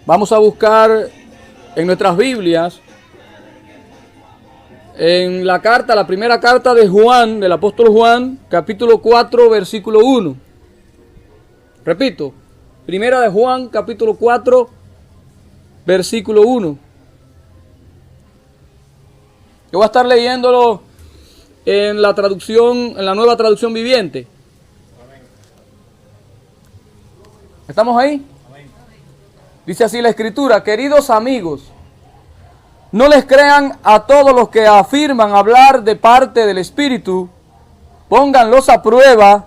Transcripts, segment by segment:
Vamos a buscar en nuestras Biblias, en la primera carta de Juan, del apóstol Juan, capítulo 4, versículo 1. Repito, primera de Juan, capítulo 4, versículo 1. Yo voy a estar leyéndolo en la traducción, en la Nueva Traducción Viviente. ¿Estamos ahí? Dice así la Escritura: queridos amigos, no les crean a todos los que afirman hablar de parte del Espíritu, pónganlos a prueba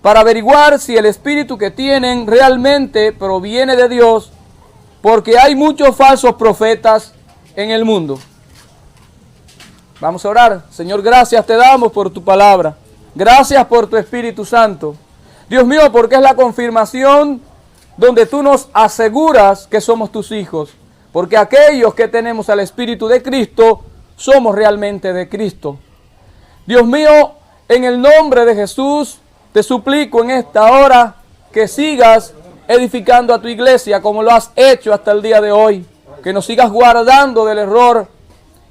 para averiguar si el Espíritu que tienen realmente proviene de Dios, porque hay muchos falsos profetas en el mundo. Vamos a orar. Señor, gracias te damos por tu palabra. Gracias por tu Espíritu Santo. Dios mío, porque es la confirmación donde tú nos aseguras que somos tus hijos. Porque aquellos que tenemos al Espíritu de Cristo, somos realmente de Cristo. Dios mío, en el nombre de Jesús, te suplico en esta hora que sigas edificando a tu iglesia como lo has hecho hasta el día de hoy. Que nos sigas guardando del error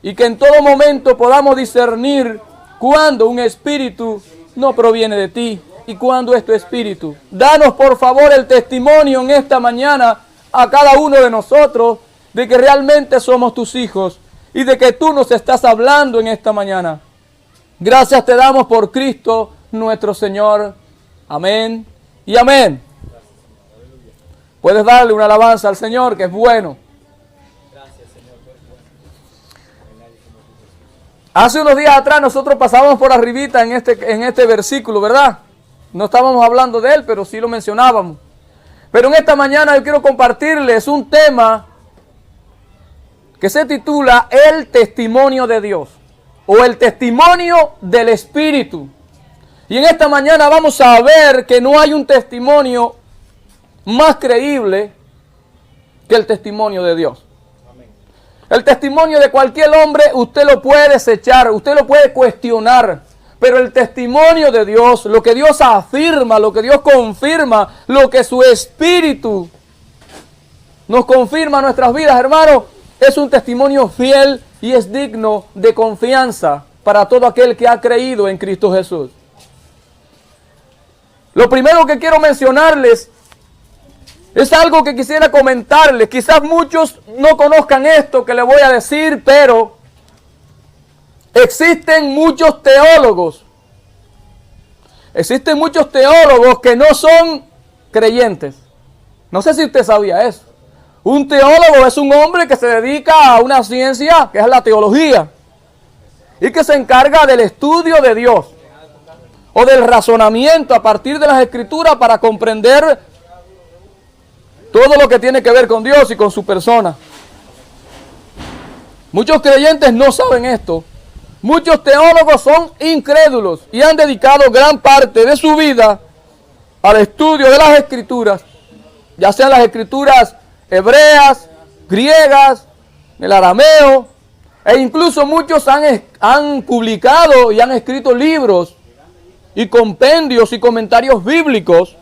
y que en todo momento podamos discernir cuando un espíritu no proviene de ti y cuando es tu espíritu. Danos por favor el testimonio en esta mañana a cada uno de nosotros de que realmente somos tus hijos y de que tú nos estás hablando en esta mañana. Gracias te damos por Cristo nuestro Señor. Amén y amén. Puedes darle una alabanza al Señor, que es bueno. Hace unos días atrás nosotros pasábamos por arribita en este versículo, ¿verdad? No estábamos hablando de él, pero sí lo mencionábamos. Pero en esta mañana yo quiero compartirles un tema que se titula El testimonio de Dios o el testimonio del Espíritu. Y en esta mañana vamos a ver que no hay un testimonio más creíble que el testimonio de Dios. El testimonio de cualquier hombre usted lo puede desechar, usted lo puede cuestionar, pero el testimonio de Dios, lo que Dios afirma, lo que Dios confirma, lo que su Espíritu nos confirma en nuestras vidas, hermano, es un testimonio fiel y es digno de confianza para todo aquel que ha creído en Cristo Jesús. Lo primero que quiero mencionarles es algo que quisiera comentarles. Quizás muchos no conozcan esto que les voy a decir, pero existen muchos teólogos. Existen muchos teólogos que no son creyentes. No sé si usted sabía eso. Un teólogo es un hombre que se dedica a una ciencia que es la teología y que se encarga del estudio de Dios o del razonamiento a partir de las Escrituras para comprender todo lo que tiene que ver con Dios y con su persona. Muchos creyentes no saben esto. Muchos teólogos son incrédulos y han dedicado gran parte de su vida al estudio de las Escrituras, ya sean las Escrituras hebreas, griegas, el arameo, e incluso muchos han publicado y han escrito libros y compendios y comentarios bíblicos.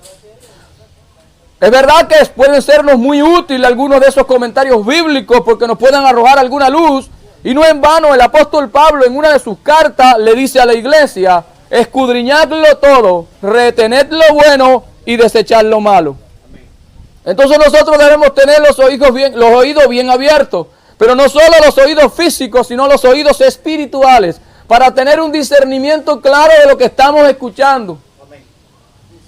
Es verdad que pueden sernos muy útiles algunos de esos comentarios bíblicos porque nos pueden arrojar alguna luz. Y no en vano el apóstol Pablo en una de sus cartas le dice a la iglesia: escudriñadlo todo, retened lo bueno y desechad lo malo. Entonces nosotros debemos tener los oídos bien abiertos, pero no solo los oídos físicos, sino los oídos espirituales, para tener un discernimiento claro de lo que estamos escuchando.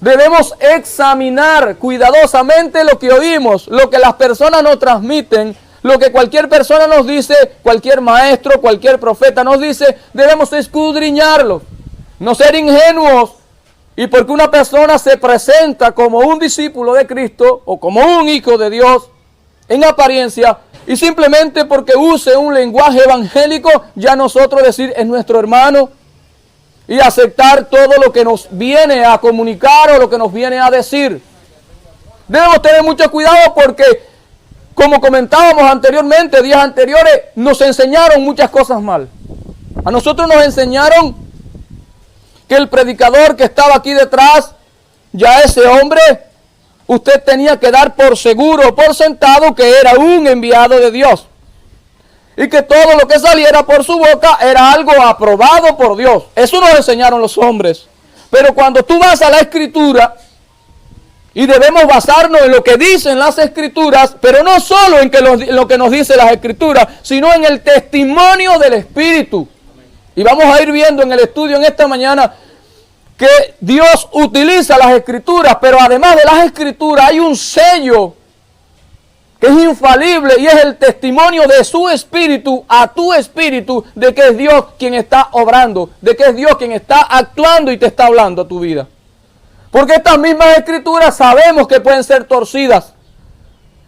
Debemos examinar cuidadosamente lo que oímos, lo que las personas nos transmiten, lo que cualquier persona nos dice, cualquier maestro, cualquier profeta nos dice. Debemos escudriñarlo, no ser ingenuos. Y porque una persona se presenta como un discípulo de Cristo o como un hijo de Dios en apariencia, y simplemente porque use un lenguaje evangélico, ya nosotros decir es nuestro hermano y aceptar todo lo que nos viene a comunicar o lo que nos viene a decir. Debemos tener mucho cuidado porque, como comentábamos anteriormente, días anteriores, nos enseñaron muchas cosas mal. A nosotros nos enseñaron que el predicador que estaba aquí detrás, ya ese hombre usted tenía que dar por seguro, por sentado, que era un enviado de Dios. Y que todo lo que saliera por su boca era algo aprobado por Dios. Eso nos enseñaron los hombres. Pero cuando tú vas a la Escritura, y debemos basarnos en lo que dicen las Escrituras, pero no solo en lo que nos dicen las Escrituras, sino en el testimonio del Espíritu. Y vamos a ir viendo en el estudio en esta mañana que Dios utiliza las Escrituras, pero además de las Escrituras hay un sello que es infalible y es el testimonio de su Espíritu a tu espíritu, de que es Dios quien está obrando, de que es Dios quien está actuando y te está hablando a tu vida. Porque estas mismas Escrituras sabemos que pueden ser torcidas.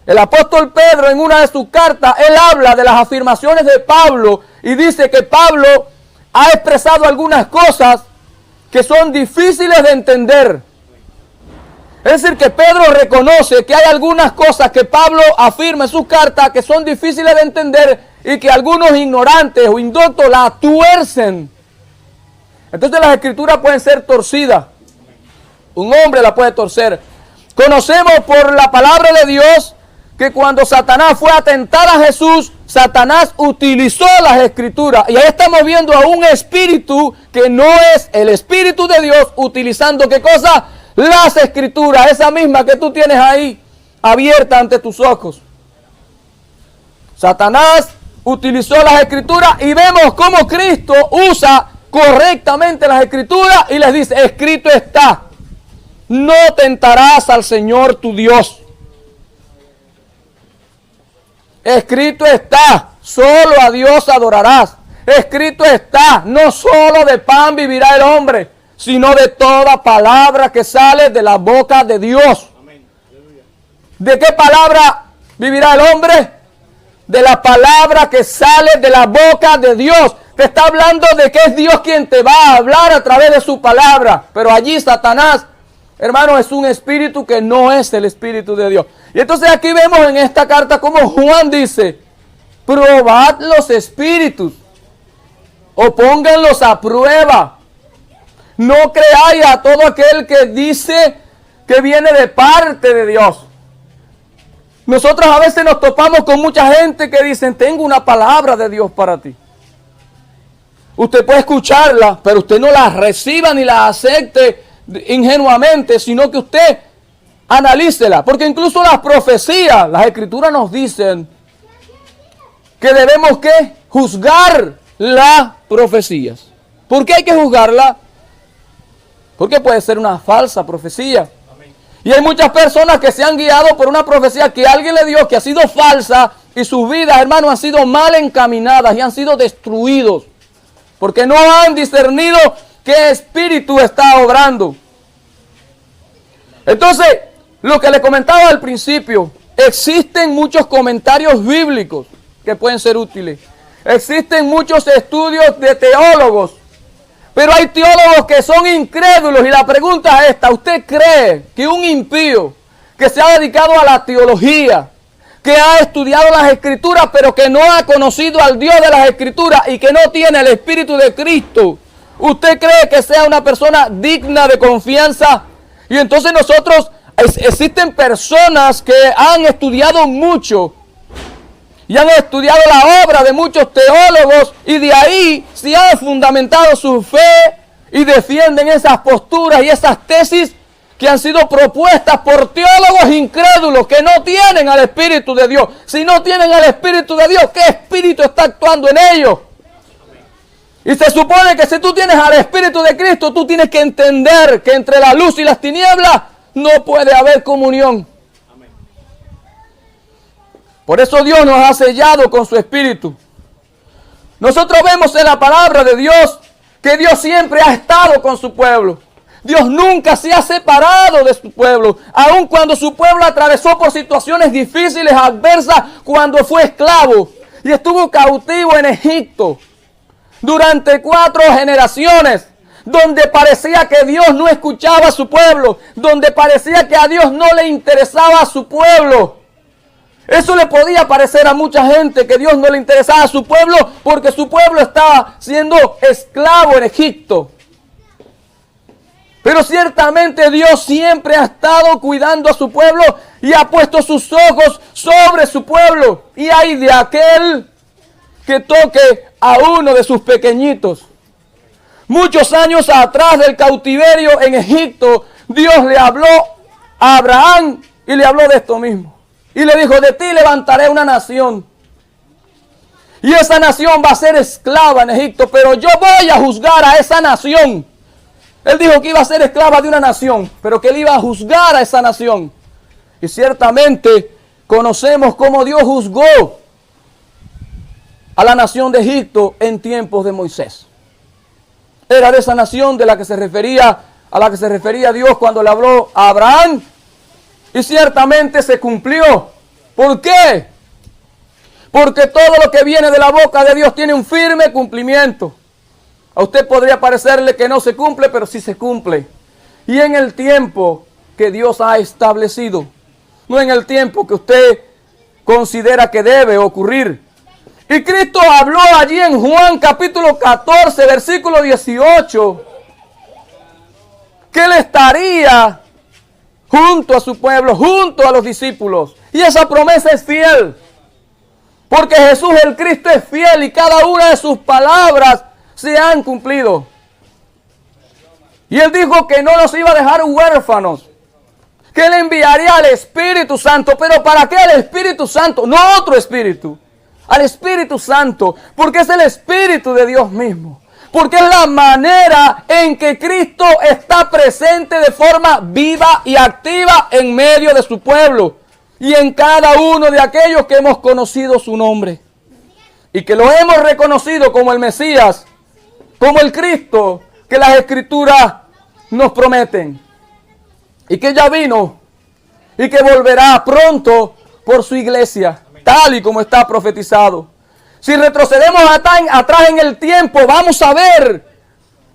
El apóstol Pedro, en una de sus cartas, él habla de las afirmaciones de Pablo y dice que Pablo ha expresado algunas cosas que son difíciles de entender. Es decir, que Pedro reconoce que hay algunas cosas que Pablo afirma en sus cartas que son difíciles de entender y que algunos ignorantes o indoctos la tuercen. Entonces las Escrituras pueden ser torcidas. Un hombre la puede torcer. Conocemos por la palabra de Dios que cuando Satanás fue a tentar a Jesús, Satanás utilizó las Escrituras. Y ahí estamos viendo a un espíritu que no es el Espíritu de Dios, utilizando ¿qué cosa? Las Escrituras, esa misma que tú tienes ahí, abierta ante tus ojos. Satanás utilizó las Escrituras y vemos cómo Cristo usa correctamente las Escrituras y les dice, escrito está. No tentarás al Señor tu Dios. Escrito está, solo a Dios adorarás. Escrito está, no solo de pan vivirá el hombre, sino de toda palabra que sale de la boca de Dios. ¿De qué palabra vivirá el hombre? De la palabra que sale de la boca de Dios. Te está hablando de que es Dios quien te va a hablar a través de su palabra. Pero allí Satanás, hermano, es un espíritu que no es el Espíritu de Dios. Y entonces aquí vemos en esta carta como Juan dice, probad los espíritus o pónganlos a prueba. No creáis a todo aquel que dice que viene de parte de Dios. Nosotros a veces nos topamos con mucha gente que dicen, tengo una palabra de Dios para ti. Usted puede escucharla, pero usted no la reciba ni la acepte ingenuamente, sino que usted analícela, porque incluso las profecías, las Escrituras nos dicen que debemos ¿qué? Juzgar las profecías. ¿Por qué hay que juzgarla? Porque puede ser una falsa profecía. Y hay muchas personas que se han guiado por una profecía que alguien le dio, que ha sido falsa, y sus vidas, hermanos, han sido mal encaminadas y han sido destruidos, porque no han discernido qué espíritu está obrando. Entonces, lo que le comentaba al principio, existen muchos comentarios bíblicos que pueden ser útiles. Existen muchos estudios de teólogos, pero hay teólogos que son incrédulos. Y la pregunta es esta: ¿usted cree que un impío que se ha dedicado a la teología, que ha estudiado las Escrituras, pero que no ha conocido al Dios de las Escrituras y que no tiene el Espíritu de Cristo, usted cree que sea una persona digna de confianza? Y entonces existen personas que han estudiado mucho y han estudiado la obra de muchos teólogos y de ahí se han fundamentado su fe y defienden esas posturas y esas tesis que han sido propuestas por teólogos incrédulos que no tienen al Espíritu de Dios. Si no tienen al Espíritu de Dios, ¿qué espíritu está actuando en ellos? Y se supone que si tú tienes al Espíritu de Cristo, tú tienes que entender que entre la luz y las tinieblas no puede haber comunión. Por eso Dios nos ha sellado con su Espíritu. Nosotros vemos en la palabra de Dios que Dios siempre ha estado con su pueblo. Dios nunca se ha separado de su pueblo, aun cuando su pueblo atravesó por situaciones difíciles, adversas, cuando fue esclavo y estuvo cautivo en Egipto durante 4 generaciones, donde parecía que Dios no escuchaba a su pueblo, donde parecía que a Dios no le interesaba a su pueblo. Eso le podía parecer a mucha gente, que Dios no le interesaba a su pueblo porque su pueblo estaba siendo esclavo en Egipto. Pero ciertamente Dios siempre ha estado cuidando a su pueblo y ha puesto sus ojos sobre su pueblo. Y hay de aquel que toque a uno de sus pequeñitos. Muchos años atrás del cautiverio en Egipto, Dios le habló a Abraham y le habló de esto mismo. Y le dijo, de ti levantaré una nación. Y esa nación va a ser esclava en Egipto, pero yo voy a juzgar a esa nación. Él dijo que iba a ser esclava de una nación, pero que él iba a juzgar a esa nación. Y ciertamente conocemos cómo Dios juzgó a la nación de Egipto en tiempos de Moisés. Era de esa nación de la que se refería, a la que se refería Dios cuando le habló a Abraham. Y ciertamente se cumplió. ¿Por qué? Porque todo lo que viene de la boca de Dios tiene un firme cumplimiento. A usted podría parecerle que no se cumple, pero sí se cumple. Y en el tiempo que Dios ha establecido. No en el tiempo que usted considera que debe ocurrir. Y Cristo habló allí en Juan capítulo 14, versículo 18. Que Él estaría junto a su pueblo, junto a los discípulos. Y esa promesa es fiel. Porque Jesús el Cristo es fiel y cada una de sus palabras se han cumplido. Y Él dijo que no nos iba a dejar huérfanos. Que Él enviaría al Espíritu Santo. ¿Pero para qué el Espíritu Santo? No otro Espíritu. Al Espíritu Santo. Porque es el Espíritu de Dios mismo. Porque es la manera en que Cristo está presente de forma viva y activa en medio de su pueblo. Y en cada uno de aquellos que hemos conocido su nombre. Y que lo hemos reconocido como el Mesías. Como el Cristo que las Escrituras nos prometen. Y que ya vino. Y que volverá pronto por su iglesia. Tal y como está profetizado. Si retrocedemos atrás en el tiempo, vamos a ver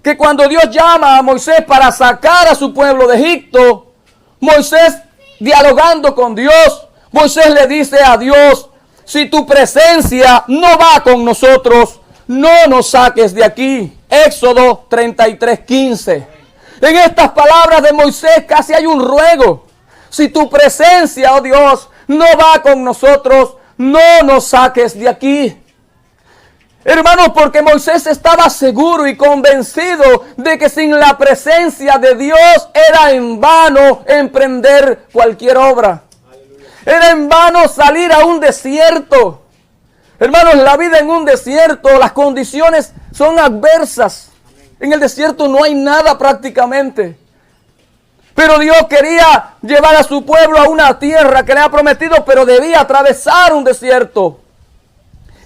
que cuando Dios llama a Moisés para sacar a su pueblo de Egipto, Moisés dialogando con Dios, Moisés le dice a Dios, si tu presencia no va con nosotros, no nos saques de aquí. Éxodo 33:15. En estas palabras de Moisés casi hay un ruego. Si tu presencia, oh Dios, no va con nosotros, no nos saques de aquí. Hermanos, porque Moisés estaba seguro y convencido de que sin la presencia de Dios era en vano emprender cualquier obra. Era en vano salir a un desierto. Hermanos, la vida en un desierto, las condiciones son adversas. En el desierto no hay nada prácticamente. Pero Dios quería llevar a su pueblo a una tierra que le ha prometido, pero debía atravesar un desierto.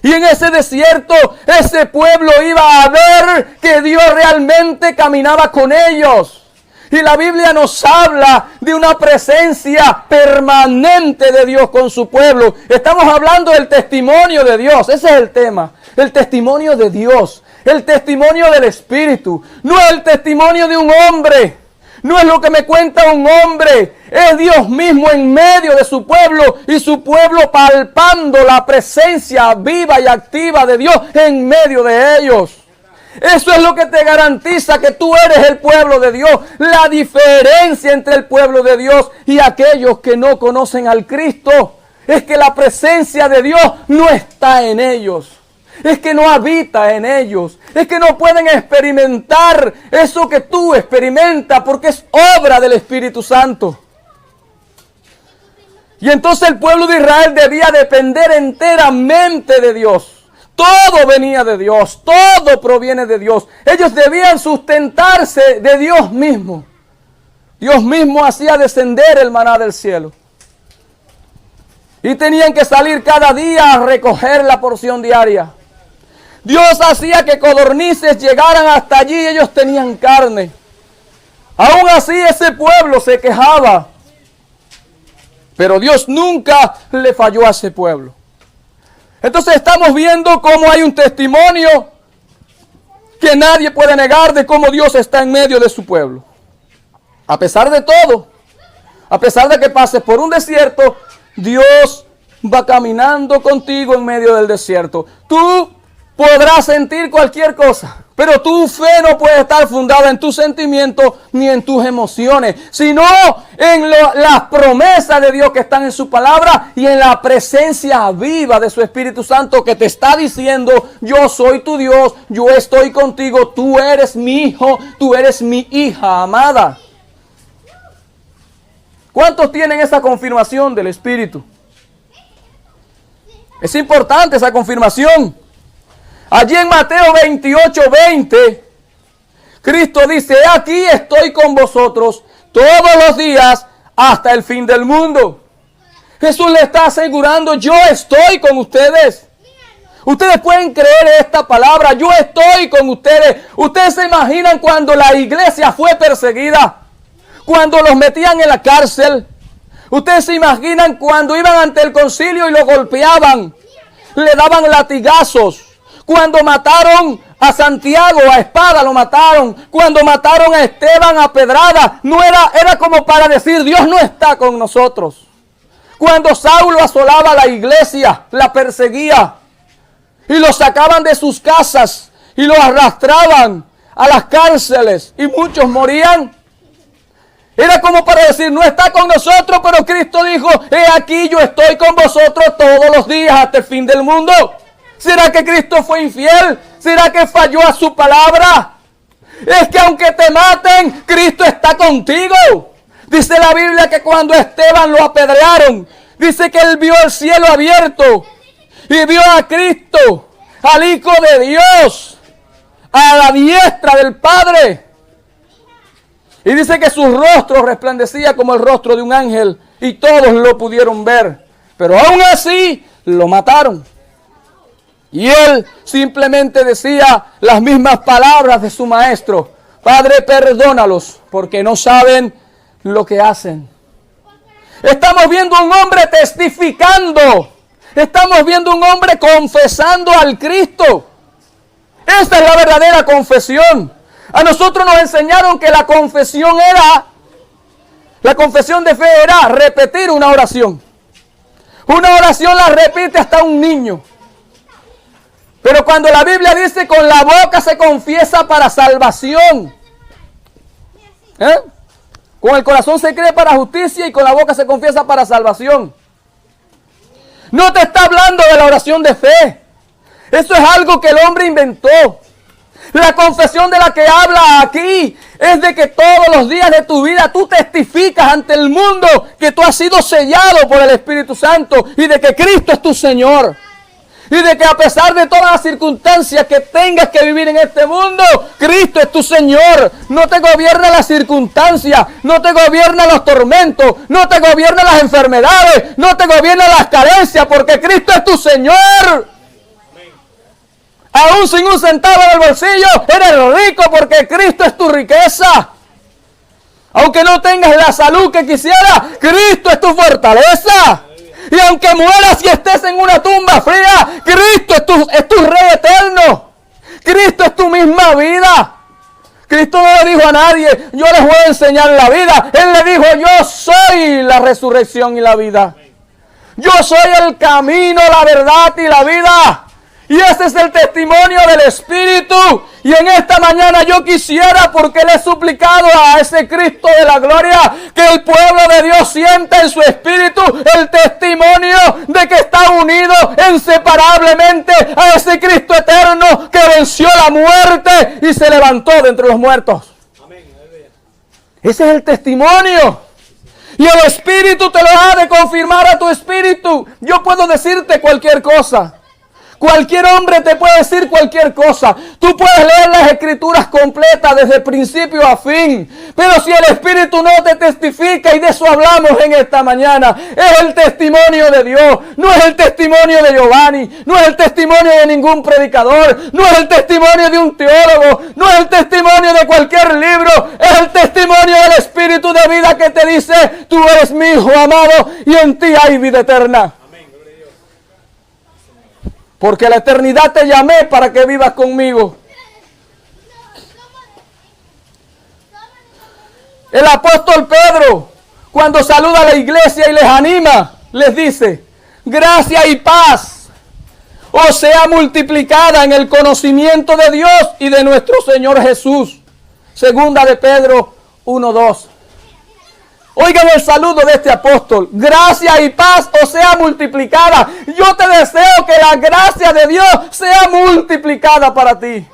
Y en ese desierto, ese pueblo iba a ver que Dios realmente caminaba con ellos. Y la Biblia nos habla de una presencia permanente de Dios con su pueblo. Estamos hablando del testimonio de Dios, ese es el tema. El testimonio de Dios, el testimonio del Espíritu. No es el testimonio de un hombre. No es lo que me cuenta un hombre, es Dios mismo en medio de su pueblo y su pueblo palpando la presencia viva y activa de Dios en medio de ellos. Eso es lo que te garantiza que tú eres el pueblo de Dios. La diferencia entre el pueblo de Dios y aquellos que no conocen al Cristo es que la presencia de Dios no está en ellos. Es que no habita en ellos. Es que no pueden experimentar eso que tú experimentas porque es obra del Espíritu Santo. Y entonces el pueblo de Israel debía depender enteramente de Dios. Todo venía de Dios. Todo proviene de Dios. Ellos debían sustentarse de Dios mismo. Dios mismo hacía descender el maná del cielo. Y tenían que salir cada día a recoger la porción diaria. Dios hacía que codornices llegaran hasta allí y ellos tenían carne. Aún así ese pueblo se quejaba. Pero Dios nunca le falló a ese pueblo. Entonces estamos viendo cómo hay un testimonio que nadie puede negar de cómo Dios está en medio de su pueblo. A pesar de todo, a pesar de que pases por un desierto, Dios va caminando contigo en medio del desierto. Tú podrás sentir cualquier cosa. Pero tu fe no puede estar fundada en tus sentimientos ni en tus emociones, sino en las promesas de Dios que están en su palabra y en la presencia viva de su Espíritu Santo que te está diciendo: yo soy tu Dios, yo estoy contigo, tú eres mi hijo, tú eres mi hija amada. ¿Cuántos tienen esa confirmación del Espíritu? Es importante esa confirmación. Allí en Mateo 28:20, Cristo dice: aquí estoy con vosotros todos los días hasta el fin del mundo. Jesús le está asegurando: yo estoy con ustedes. Ustedes pueden creer esta palabra: yo estoy con ustedes. Ustedes se imaginan cuando la iglesia fue perseguida, cuando los metían en la cárcel. Ustedes se imaginan cuando iban ante el concilio y lo golpeaban, le daban latigazos. Cuando mataron a Santiago a espada, lo mataron. Cuando mataron a Esteban a pedrada, era como para decir: Dios no está con nosotros. Cuando Saulo asolaba la iglesia, la perseguía y lo sacaban de sus casas y lo arrastraban a las cárceles y muchos morían. Era como para decir: no está con nosotros, pero Cristo dijo: he aquí, yo estoy con vosotros todos los días hasta el fin del mundo. ¿Será que Cristo fue infiel? ¿Será que falló a su palabra? Es que aunque te maten, Cristo está contigo. Dice la Biblia que cuando Esteban lo apedrearon, dice que él vio el cielo abierto y vio a Cristo, al Hijo de Dios, a la diestra del Padre. Y dice que su rostro resplandecía como el rostro de un ángel y todos lo pudieron ver. Pero aún así lo mataron. Y él simplemente decía las mismas palabras de su maestro: Padre, perdónalos, porque no saben lo que hacen. Estamos viendo a un hombre testificando. Estamos viendo a un hombre confesando al Cristo. Esta es la verdadera confesión. A nosotros nos enseñaron que la confesión de fe era repetir una oración. Una oración la repite hasta un niño. Pero cuando la Biblia dice: con la boca se confiesa para salvación. Con el corazón se cree para justicia y con la boca se confiesa para salvación. No te está hablando de la oración de fe. Eso es algo que el hombre inventó. La confesión de la que habla aquí es de que todos los días de tu vida tú testificas ante el mundo que tú has sido sellado por el Espíritu Santo y de que Cristo es tu Señor. Y de que a pesar de todas las circunstancias que tengas que vivir en este mundo, Cristo es tu Señor. No te gobierna las circunstancias, no te gobierna los tormentos, no te gobierna las enfermedades, no te gobierna las carencias, porque Cristo es tu Señor. Aún sin un centavo en el bolsillo, eres rico porque Cristo es tu riqueza. Aunque no tengas la salud que quisieras, Cristo es tu fortaleza. Y aunque mueras y estés en una tumba fría, Cristo es tu Rey eterno. Cristo es tu misma vida. Cristo no le dijo a nadie: yo les voy a enseñar la vida. Él le dijo: yo soy la resurrección y la vida. Yo soy el camino, la verdad y la vida. Y ese es el testimonio del Espíritu. Y en esta mañana yo quisiera, porque le he suplicado a ese Cristo de la gloria, que el pueblo de Dios sienta en su espíritu el testimonio de que está unido inseparablemente a ese Cristo eterno que venció la muerte y se levantó de entre los muertos. Amén. Ese es el testimonio. Y el Espíritu te lo ha de confirmar a tu espíritu. Yo puedo decirte cualquier cosa. Cualquier hombre te puede decir cualquier cosa. Tú puedes leer las Escrituras completas desde principio a fin. Pero si el Espíritu no te testifica, y de eso hablamos en esta mañana, es el testimonio de Dios. No es el testimonio de Giovanni. No es el testimonio de ningún predicador. No es el testimonio de un teólogo. No es el testimonio de cualquier libro. Es el testimonio del Espíritu de vida que te dice: tú eres mi Hijo amado y en ti hay vida eterna. Porque la eternidad te llamé para que vivas conmigo. El apóstol Pedro, cuando saluda a la iglesia y les anima, les dice: gracia y paz o sea multiplicada en el conocimiento de Dios y de nuestro Señor Jesús. Segunda de Pedro 1:2. Oigan el saludo de este apóstol. Gracia y paz os sea multiplicada. Yo te deseo que la gracia de Dios sea multiplicada para ti.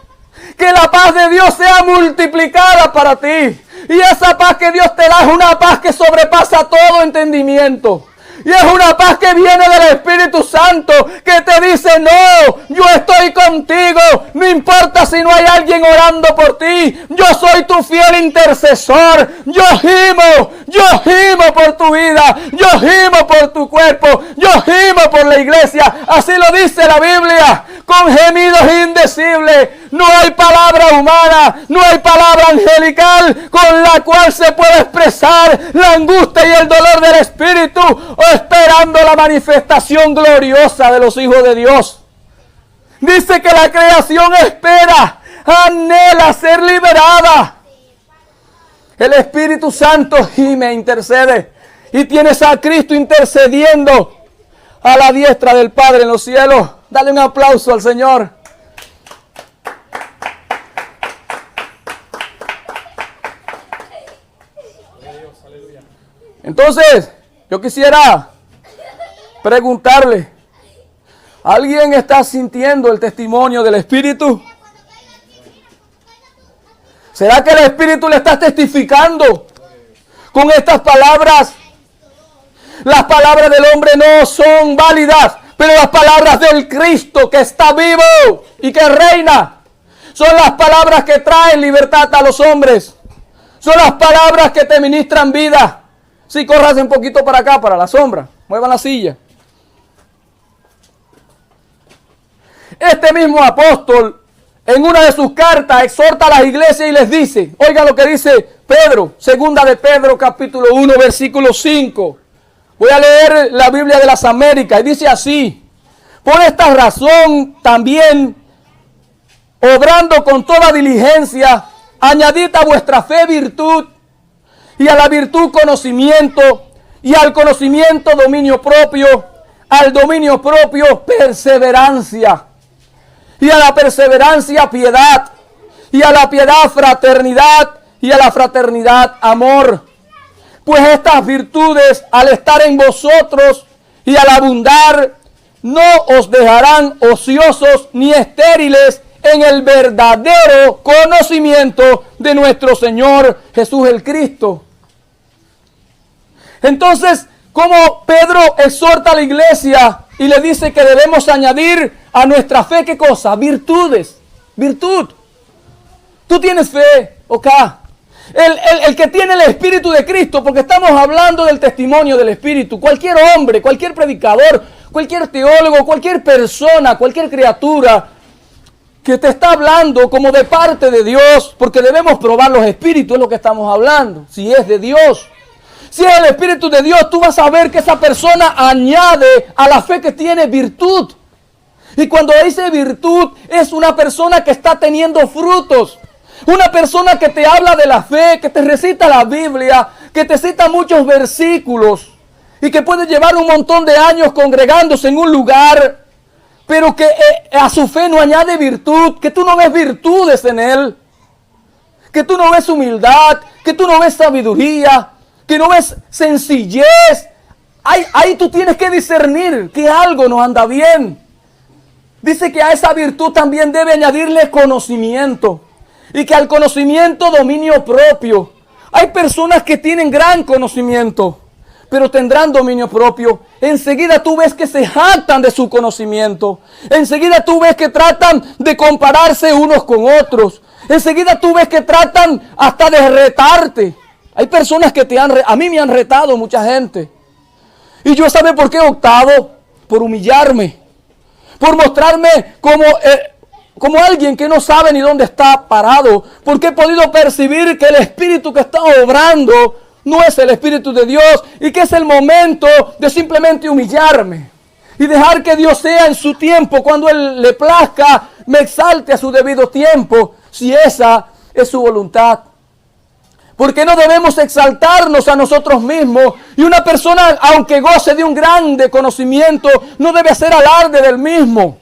Que la paz de Dios sea multiplicada para ti. Y esa paz que Dios te da es una paz que sobrepasa todo entendimiento. Y es una paz que viene del Espíritu Santo, que te dice, no, yo estoy contigo, no importa si no hay alguien orando por ti, yo soy tu fiel intercesor, yo gimo por tu vida, yo gimo por tu cuerpo, yo gimo por la iglesia, así lo dice la Biblia, con gemidos indecibles. No hay palabra humana, no hay palabra angelical con la cual se puede expresar la angustia y el dolor del Espíritu, esperando la manifestación gloriosa de los hijos de Dios. Dice que la creación espera, anhela ser liberada. El Espíritu Santo gime, intercede, y tienes a Cristo intercediendo a la diestra del Padre en los cielos. Dale un aplauso al Señor. Entonces, yo quisiera preguntarle, ¿alguien está sintiendo el testimonio del Espíritu? ¿Será que el Espíritu le está testificando con estas palabras? Las palabras del hombre no son válidas, pero las palabras del Cristo que está vivo y que reina son las palabras que traen libertad a los hombres. Son las palabras que te ministran vida. Si corras un poquito para acá, para la sombra, muevan la silla. Este mismo apóstol, en una de sus cartas, exhorta a las iglesias y les dice, oiga lo que dice Pedro, segunda de Pedro, capítulo 1, versículo 5. Voy a leer la Biblia de las Américas y dice así: por esta razón también, obrando con toda diligencia, añadid a vuestra fe virtud, y a la virtud conocimiento, y al conocimiento dominio propio, al dominio propio perseverancia, y a la perseverancia piedad, y a la piedad fraternidad, y a la fraternidad amor. Pues estas virtudes, al estar en vosotros y al abundar, no os dejarán ociosos ni estériles en el verdadero conocimiento de nuestro Señor Jesús el Cristo. Entonces, como Pedro exhorta a la iglesia y le dice que debemos añadir a nuestra fe, ¿qué cosa? Virtudes. Virtud. Tú tienes fe, ¿ok? El que tiene el Espíritu de Cristo, porque estamos hablando del testimonio del Espíritu. Cualquier hombre, cualquier predicador, cualquier teólogo, cualquier persona, cualquier criatura que te está hablando como de parte de Dios, porque debemos probar los espíritus, es lo que estamos hablando, si es de Dios. Si es el Espíritu de Dios, tú vas a ver que esa persona añade a la fe que tiene virtud. Y cuando dice virtud, es una persona que está teniendo frutos. Una persona que te habla de la fe, que te recita la Biblia, que te cita muchos versículos y que puede llevar un montón de años congregándose en un lugar, pero que a su fe no añade virtud, que tú no ves virtudes en él, que tú no ves humildad, que tú no ves sabiduría, que no ves sencillez. Ahí tú tienes que discernir que algo no anda bien. Dice que a esa virtud también debe añadirle conocimiento. Y que al conocimiento dominio propio. Hay personas que tienen gran conocimiento, pero tendrán dominio propio. Enseguida tú ves que se jactan de su conocimiento. Enseguida tú ves que tratan de compararse unos con otros. Enseguida tú ves que tratan hasta de retarte. Hay personas que a mí me han retado mucha gente. Y yo, ¿sabe por qué he optado? Por humillarme. Por mostrarme como alguien que no sabe ni dónde está parado. Porque he podido percibir que el Espíritu que está obrando no es el Espíritu de Dios. Y que es el momento de simplemente humillarme. Y dejar que Dios sea en su tiempo. Cuando Él le plazca, me exalte a su debido tiempo. Si esa es su voluntad. Porque no debemos exaltarnos a nosotros mismos. Y una persona, aunque goce de un grande conocimiento, no debe hacer alarde del mismo.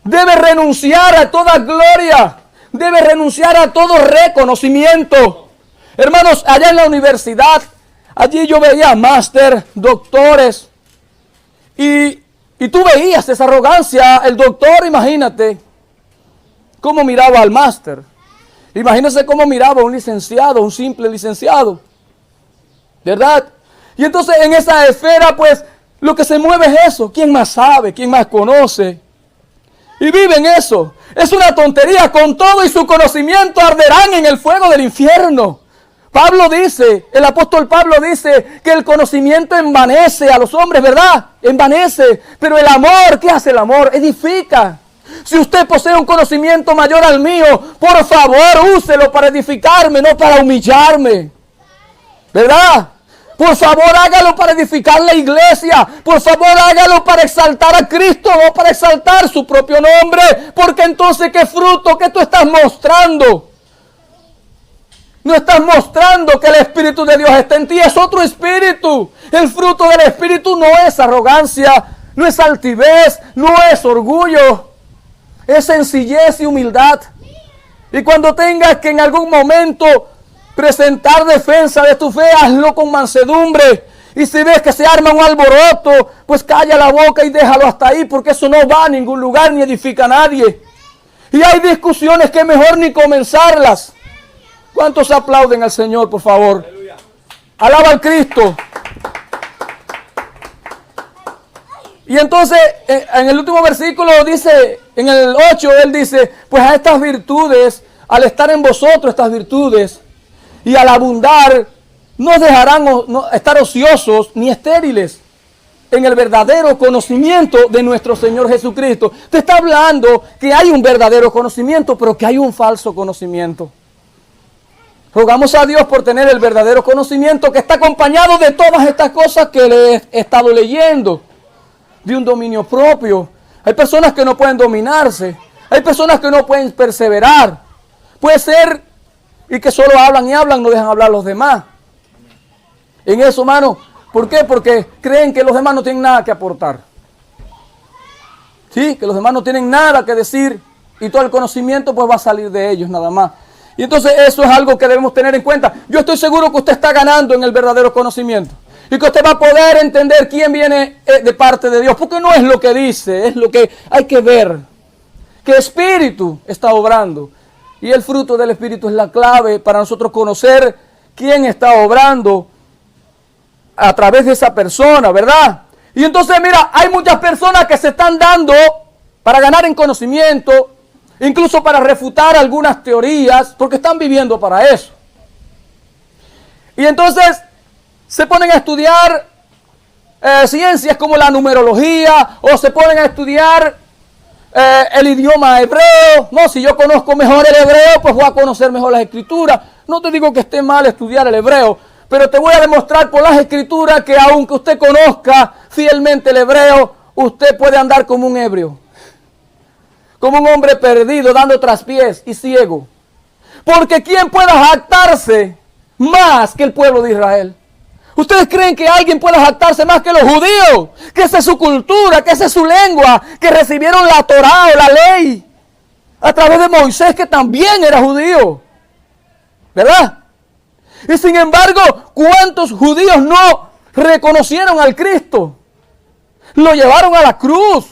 debe renunciar a toda gloria, debe renunciar a todo reconocimiento. Hermanos, allá en la universidad, allí yo veía máster, doctores, y tú veías esa arrogancia. El doctor, imagínate cómo miraba al máster. Imagínese cómo miraba a un licenciado, un simple licenciado, ¿verdad? Y entonces en esa esfera, pues, lo que se mueve es eso. ¿Quién más sabe? ¿Quién más conoce? Y viven eso. Es una tontería. Con todo y su conocimiento arderán en el fuego del infierno. Pablo dice, el apóstol Pablo dice que el conocimiento envanece a los hombres, ¿verdad? Envanece. Pero el amor, ¿qué hace el amor? Edifica. Si usted posee un conocimiento mayor al mío, por favor, úselo para edificarme, no para humillarme. ¿Verdad? Por favor, hágalo para edificar la iglesia. Por favor, hágalo para exaltar a Cristo, no para exaltar su propio nombre. Porque entonces, ¿qué fruto que tú estás mostrando? No estás mostrando que el Espíritu de Dios está en ti, es otro espíritu. El fruto del Espíritu no es arrogancia, no es altivez, no es orgullo. Es sencillez y humildad. Y cuando tengas que en algún momento presentar defensa de tu fe, hazlo con mansedumbre. Y si ves que se arma un alboroto, pues calla la boca y déjalo hasta ahí, porque eso no va a ningún lugar ni edifica a nadie. Y hay discusiones que es mejor ni comenzarlas. ¿Cuántos aplauden al Señor, por favor? Aleluya. Alaba al Cristo. Y entonces, en el último versículo dice, en el 8, él dice, pues a estas virtudes, al estar en vosotros estas virtudes, y al abundar, no os dejarán estar ociosos ni estériles en el verdadero conocimiento de nuestro Señor Jesucristo. Te está hablando que hay un verdadero conocimiento, pero que hay un falso conocimiento. Rogamos a Dios por tener el verdadero conocimiento que está acompañado de todas estas cosas que le he estado leyendo. De un dominio propio. Hay personas que no pueden dominarse. Hay personas que no pueden perseverar. Puede ser y que solo hablan y hablan, no dejan hablar a los demás. En eso, hermano, ¿por qué? Porque creen que los demás no tienen nada que aportar. Sí, que los demás no tienen nada que decir y todo el conocimiento pues va a salir de ellos nada más. Y entonces eso es algo que debemos tener en cuenta. Yo estoy seguro que usted está ganando en el verdadero conocimiento. Y que usted va a poder entender quién viene de parte de Dios. Porque no es lo que dice, es lo que hay que ver. ¿Qué espíritu está obrando? Y el fruto del Espíritu es la clave para nosotros conocer quién está obrando a través de esa persona, ¿verdad? Y entonces, mira, hay muchas personas que se están dando para ganar en conocimiento, incluso para refutar algunas teorías, porque están viviendo para eso. Y entonces se ponen a estudiar ciencias como la numerología, o se ponen a estudiar el idioma hebreo. No, si yo conozco mejor el hebreo, pues voy a conocer mejor las escrituras. No te digo que esté mal estudiar el hebreo, pero te voy a demostrar por las escrituras que aunque usted conozca fielmente el hebreo, usted puede andar como un ebrio, como un hombre perdido, dando traspiés y ciego. Porque ¿quién pueda jactarse más que el pueblo de Israel? ¿Ustedes creen que alguien pueda jactarse más que los judíos? Que esa es su cultura, que esa es su lengua, que recibieron la Torá o la ley a través de Moisés, que también era judío, ¿verdad? Y sin embargo, ¿cuántos judíos no reconocieron al Cristo? Lo llevaron a la cruz,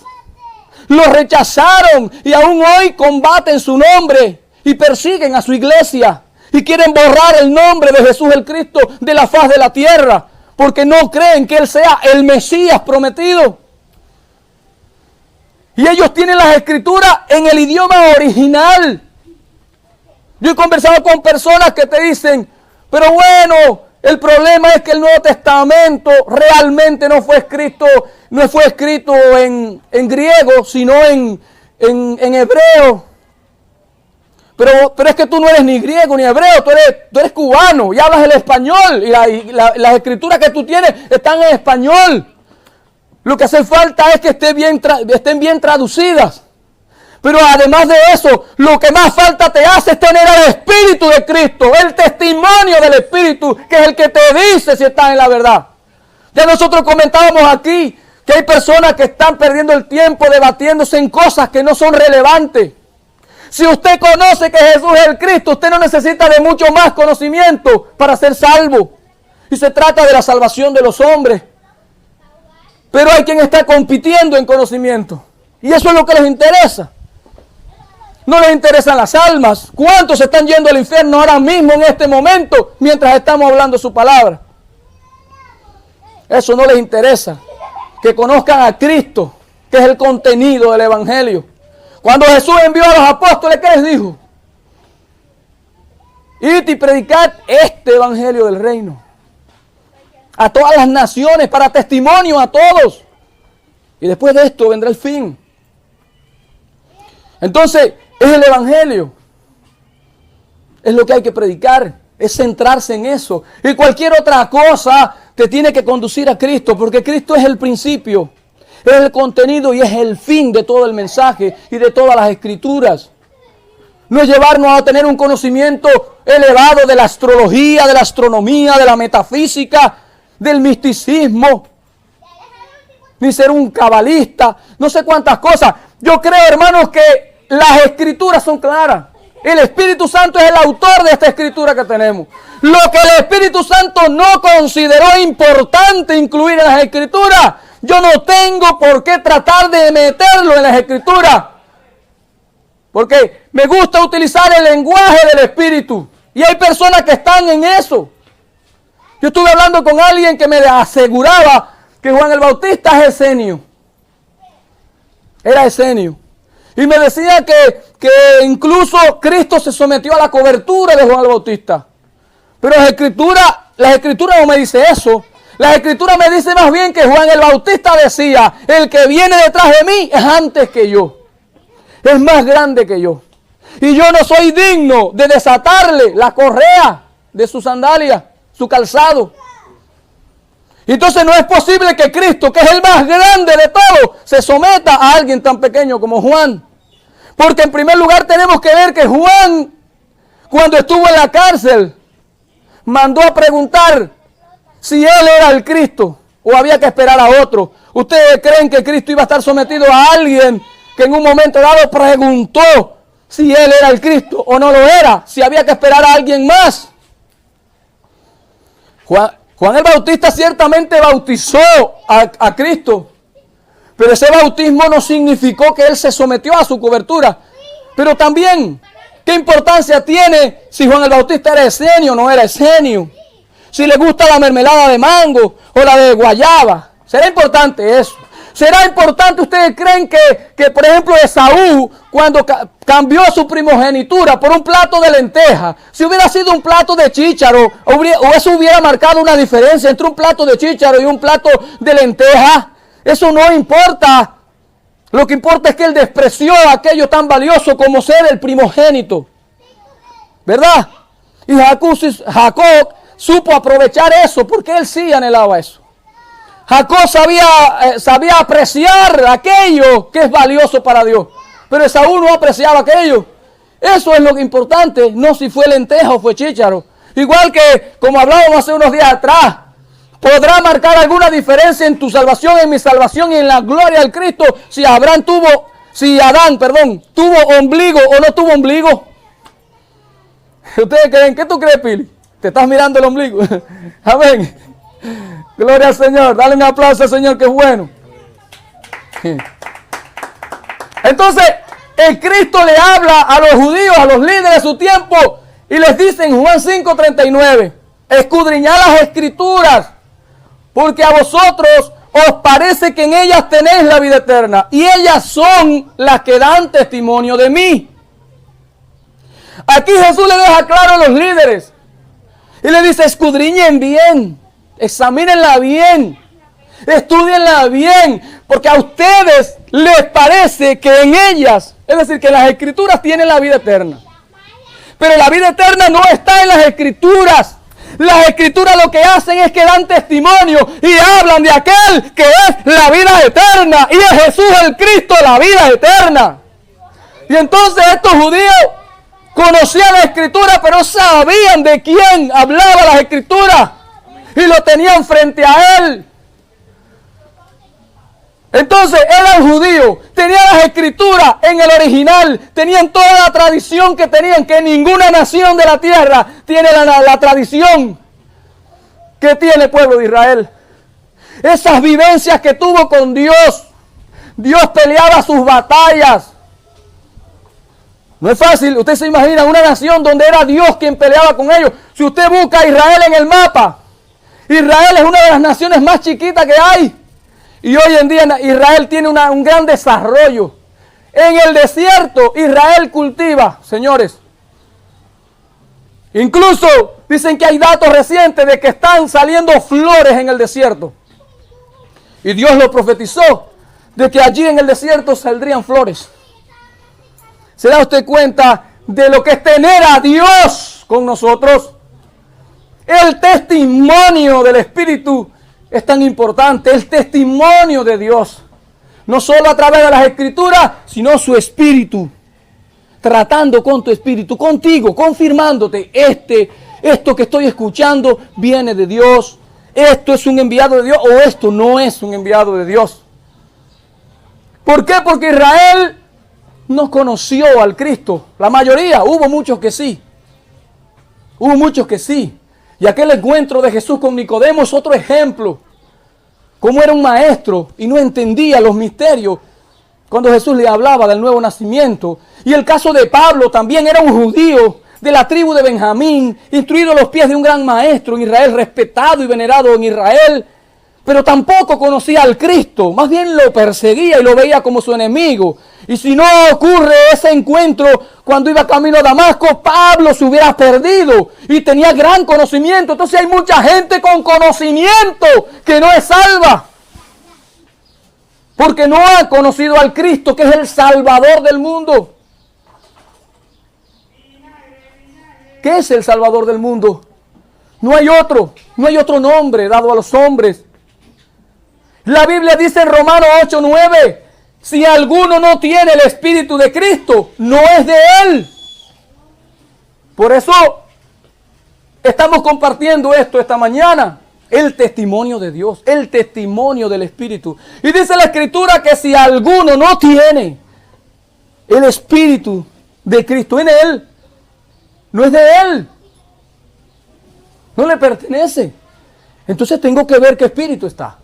lo rechazaron y aún hoy combaten su nombre y persiguen a su iglesia. Y quieren borrar el nombre de Jesús el Cristo de la faz de la tierra. Porque no creen que Él sea el Mesías prometido. Y ellos tienen las escrituras en el idioma original. Yo he conversado con personas que te dicen, pero bueno, el problema es que el Nuevo Testamento realmente no fue escrito en griego, sino en hebreo. Pero es que tú no eres ni griego ni hebreo, tú eres cubano y hablas el español. Y las escrituras que tú tienes están en español. Lo que hace falta es que estén bien traducidas. Pero además de eso, lo que más falta te hace es tener al Espíritu de Cristo, el testimonio del Espíritu, que es el que te dice si estás en la verdad. Ya nosotros comentábamos aquí que hay personas que están perdiendo el tiempo debatiéndose en cosas que no son relevantes. Si usted conoce que Jesús es el Cristo, usted no necesita de mucho más conocimiento para ser salvo. Y se trata de la salvación de los hombres. Pero hay quien está compitiendo en conocimiento. Y eso es lo que les interesa. No les interesan las almas. ¿Cuántos están yendo al infierno ahora mismo en este momento mientras estamos hablando su palabra? Eso no les interesa. Que conozcan a Cristo, que es el contenido del Evangelio. Cuando Jesús envió a los apóstoles, ¿qué les dijo? Id y predicad este Evangelio del reino a todas las naciones, para testimonio a todos. Y después de esto vendrá el fin. Entonces, es el Evangelio. Es lo que hay que predicar. Es centrarse en eso. Y cualquier otra cosa te tiene que conducir a Cristo, porque Cristo es el principio, es el contenido y es el fin de todo el mensaje y de todas las escrituras. No es llevarnos a tener un conocimiento elevado de la astrología, de la astronomía, de la metafísica, del misticismo, ni ser un cabalista, no sé cuántas cosas. Yo creo, hermanos, que las escrituras son claras. El Espíritu Santo es el autor de esta escritura que tenemos. Lo que el Espíritu Santo no consideró importante incluir en las escrituras, yo no tengo por qué tratar de meterlo en las escrituras. Porque me gusta utilizar el lenguaje del Espíritu. Y hay personas que están en eso. Yo estuve hablando con alguien que me aseguraba que Juan el Bautista es esenio. Era esenio. Y me decía que incluso Cristo se sometió a la cobertura de Juan el Bautista. Pero las escrituras no me dice eso. Las escrituras me dicen más bien que Juan el Bautista decía, el que viene detrás de mí es antes que yo. Es más grande que yo. Y yo no soy digno de desatarle la correa de su sandalia, su calzado. Entonces no es posible que Cristo, que es el más grande de todos, se someta a alguien tan pequeño como Juan. Porque en primer lugar tenemos que ver que Juan, cuando estuvo en la cárcel, mandó a preguntar si él era el Cristo o había que esperar a otro. ¿Ustedes creen que Cristo iba a estar sometido a alguien que en un momento dado preguntó si él era el Cristo o no lo era? Si había que esperar a alguien más. Juan el Bautista ciertamente bautizó a Cristo, pero ese bautismo no significó que él se sometió a su cobertura. Pero también, ¿qué importancia tiene si Juan el Bautista era esenio o no era esenio? Si le gusta la mermelada de mango o la de guayaba. ¿Será importante eso? ¿Será importante, ustedes creen que por ejemplo, Esaú, cuando cambió su primogenitura por un plato de lenteja, si hubiera sido un plato de chícharo, o eso hubiera marcado una diferencia entre un plato de chícharo y un plato de lenteja? Eso no importa. Lo que importa es que él despreció aquello tan valioso como ser el primogénito. ¿Verdad? Y Jacob supo aprovechar eso porque él sí anhelaba eso. Jacob sabía apreciar aquello que es valioso para Dios. Pero Esaú no apreciaba aquello. Eso es lo importante, no si fue lenteja o fue chícharo. Igual que, como hablábamos hace unos días atrás, podrá marcar alguna diferencia en tu salvación, en mi salvación y en la gloria del Cristo si Adán tuvo ombligo o no tuvo ombligo. ¿Ustedes creen? ¿Qué tú crees, Pili? ¿Te estás mirando el ombligo? Amén. Gloria al Señor. Dale un aplauso al Señor, que es bueno. Entonces, el Cristo le habla a los judíos, a los líderes de su tiempo, y les dice en Juan 5:39, escudriñad las escrituras, porque a vosotros os parece que en ellas tenéis la vida eterna, y ellas son las que dan testimonio de mí. Aquí Jesús le deja claro a los líderes, y le dice, escudriñen bien, examínenla bien, estudienla bien, porque a ustedes les parece que en ellas, es decir, que las escrituras tienen la vida eterna. Pero la vida eterna no está en las escrituras. Las escrituras lo que hacen es que dan testimonio y hablan de aquel que es la vida eterna. Y es Jesús el Cristo, la vida eterna. Y entonces estos judíos conocían la escritura, pero sabían de quién hablaba las escrituras. Y lo tenían frente a él. Entonces era el judío, tenía las escrituras en el original, tenían toda la tradición que tenían, que ninguna nación de la tierra tiene la tradición que tiene el pueblo de Israel. Esas vivencias que tuvo con Dios, Dios peleaba sus batallas. No es fácil, usted se imagina una nación donde era Dios quien peleaba con ellos. Si usted busca a Israel en el mapa, Israel es una de las naciones más chiquitas que hay. Y hoy en día Israel tiene un gran desarrollo. En el desierto Israel cultiva, señores. Incluso dicen que hay datos recientes de que están saliendo flores en el desierto. Y Dios lo profetizó, de que allí en el desierto saldrían flores. ¿Se da usted cuenta de lo que es tener a Dios con nosotros? El testimonio del Espíritu es tan importante, el testimonio de Dios. No solo a través de las Escrituras, sino su Espíritu. Tratando con tu espíritu, contigo, confirmándote, esto que estoy escuchando viene de Dios. Esto es un enviado de Dios o esto no es un enviado de Dios. ¿Por qué? Porque Israel no conoció al Cristo. La mayoría, hubo muchos que sí. Hubo muchos que sí. Y aquel encuentro de Jesús con Nicodemo es otro ejemplo. Cómo era un maestro y no entendía los misterios cuando Jesús le hablaba del nuevo nacimiento. Y el caso de Pablo también era un judío de la tribu de Benjamín, instruido a los pies de un gran maestro en Israel, respetado y venerado en Israel, pero tampoco conocía al Cristo, más bien lo perseguía y lo veía como su enemigo. Y si no ocurre ese encuentro cuando iba camino a Damasco, Pablo se hubiera perdido y tenía gran conocimiento. Entonces hay mucha gente con conocimiento que no es salva, porque no ha conocido al Cristo, que es el Salvador del mundo. ¿Qué es el Salvador del mundo? No hay otro nombre dado a los hombres. La Biblia dice en Romanos 8:9, si alguno no tiene el Espíritu de Cristo, no es de Él. Por eso estamos compartiendo esto esta mañana. El testimonio de Dios, el testimonio del Espíritu. Y dice la Escritura que si alguno no tiene el Espíritu de Cristo en él, no es de Él. No le pertenece. Entonces tengo que ver qué espíritu está.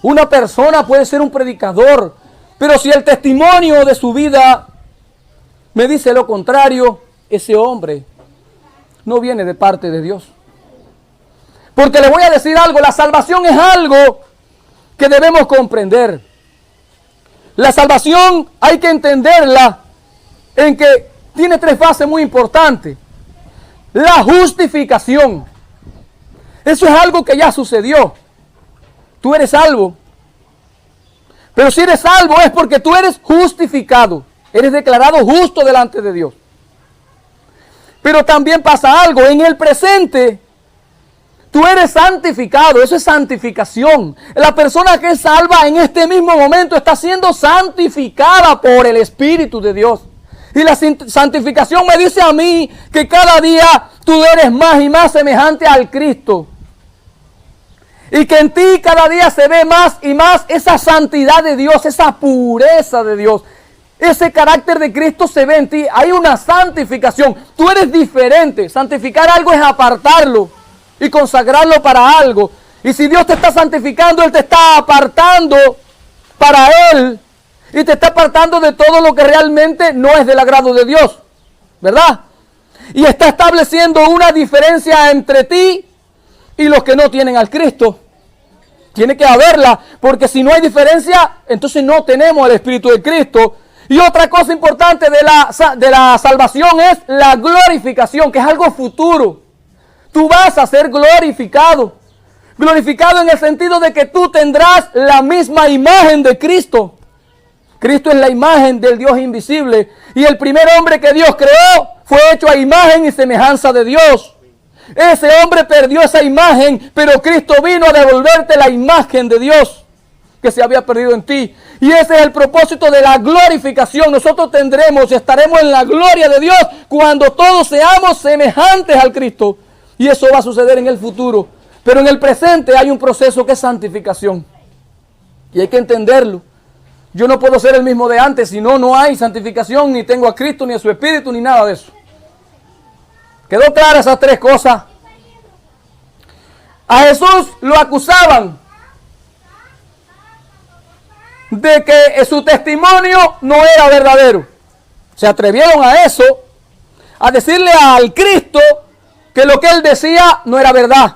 Una persona puede ser un predicador, pero si el testimonio de su vida me dice lo contrario, ese hombre no viene de parte de Dios. Porque le voy a decir algo, la salvación es algo que debemos comprender. La salvación hay que entenderla en que tiene tres fases muy importantes. La justificación. Eso es algo que ya sucedió. Tú eres salvo. Pero si eres salvo es porque tú eres justificado. Eres declarado justo delante de Dios. Pero también pasa algo. En el presente, tú eres santificado. Eso es santificación. La persona que es salva en este mismo momento está siendo santificada por el Espíritu de Dios. Y la santificación me dice a mí que cada día tú eres más y más semejante al Cristo. Y que en ti cada día se ve más y más esa santidad de Dios, esa pureza de Dios. Ese carácter de Cristo se ve en ti. Hay una santificación. Tú eres diferente. Santificar algo es apartarlo y consagrarlo para algo. Y si Dios te está santificando, Él te está apartando para Él. Y te está apartando de todo lo que realmente no es del agrado de Dios. ¿Verdad? Y está estableciendo una diferencia entre ti y los que no tienen al Cristo. Tiene que haberla, porque si no hay diferencia, entonces no tenemos el Espíritu de Cristo. Y otra cosa importante de la salvación es la glorificación, que es algo futuro. Tú vas a ser glorificado. Glorificado en el sentido de que tú tendrás la misma imagen de Cristo. Cristo es la imagen del Dios invisible. Y el primer hombre que Dios creó fue hecho a imagen y semejanza de Dios. Ese hombre perdió esa imagen, pero Cristo vino a devolverte la imagen de Dios que se había perdido en ti. Y ese es el propósito de la glorificación. Nosotros tendremos y estaremos en la gloria de Dios cuando todos seamos semejantes al Cristo. Y eso va a suceder en el futuro. Pero en el presente hay un proceso que es santificación. Y hay que entenderlo. Yo no puedo ser el mismo de antes, si no, no hay santificación, ni tengo a Cristo, ni a su Espíritu, ni nada de eso. ¿Quedó clara esas tres cosas? A Jesús lo acusaban de que su testimonio no era verdadero. Se atrevieron a eso, a decirle al Cristo que lo que él decía no era verdad,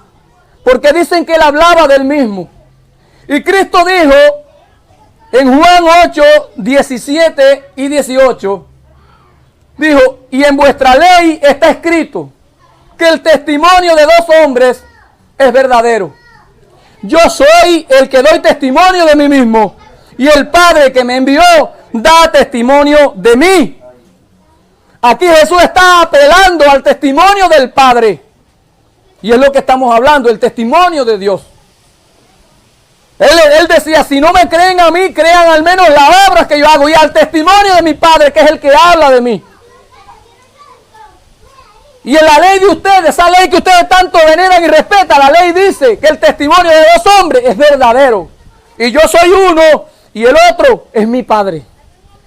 porque dicen que él hablaba del mismo. Y Cristo dijo en Juan 8, 17 y 18, dijo, y en vuestra ley está escrito que el testimonio de dos hombres es verdadero. Yo soy el que doy testimonio de mí mismo, y el Padre que me envió da testimonio de mí. Aquí Jesús está apelando al testimonio del Padre. Y es lo que estamos hablando, el testimonio de Dios. Él decía, si no me creen a mí, crean al menos las obras que yo hago y al testimonio de mi Padre, que es el que habla de mí. Y en la ley de ustedes, esa ley que ustedes tanto veneran y respetan, la ley dice que el testimonio de dos hombres es verdadero. Y yo soy uno y el otro es mi Padre.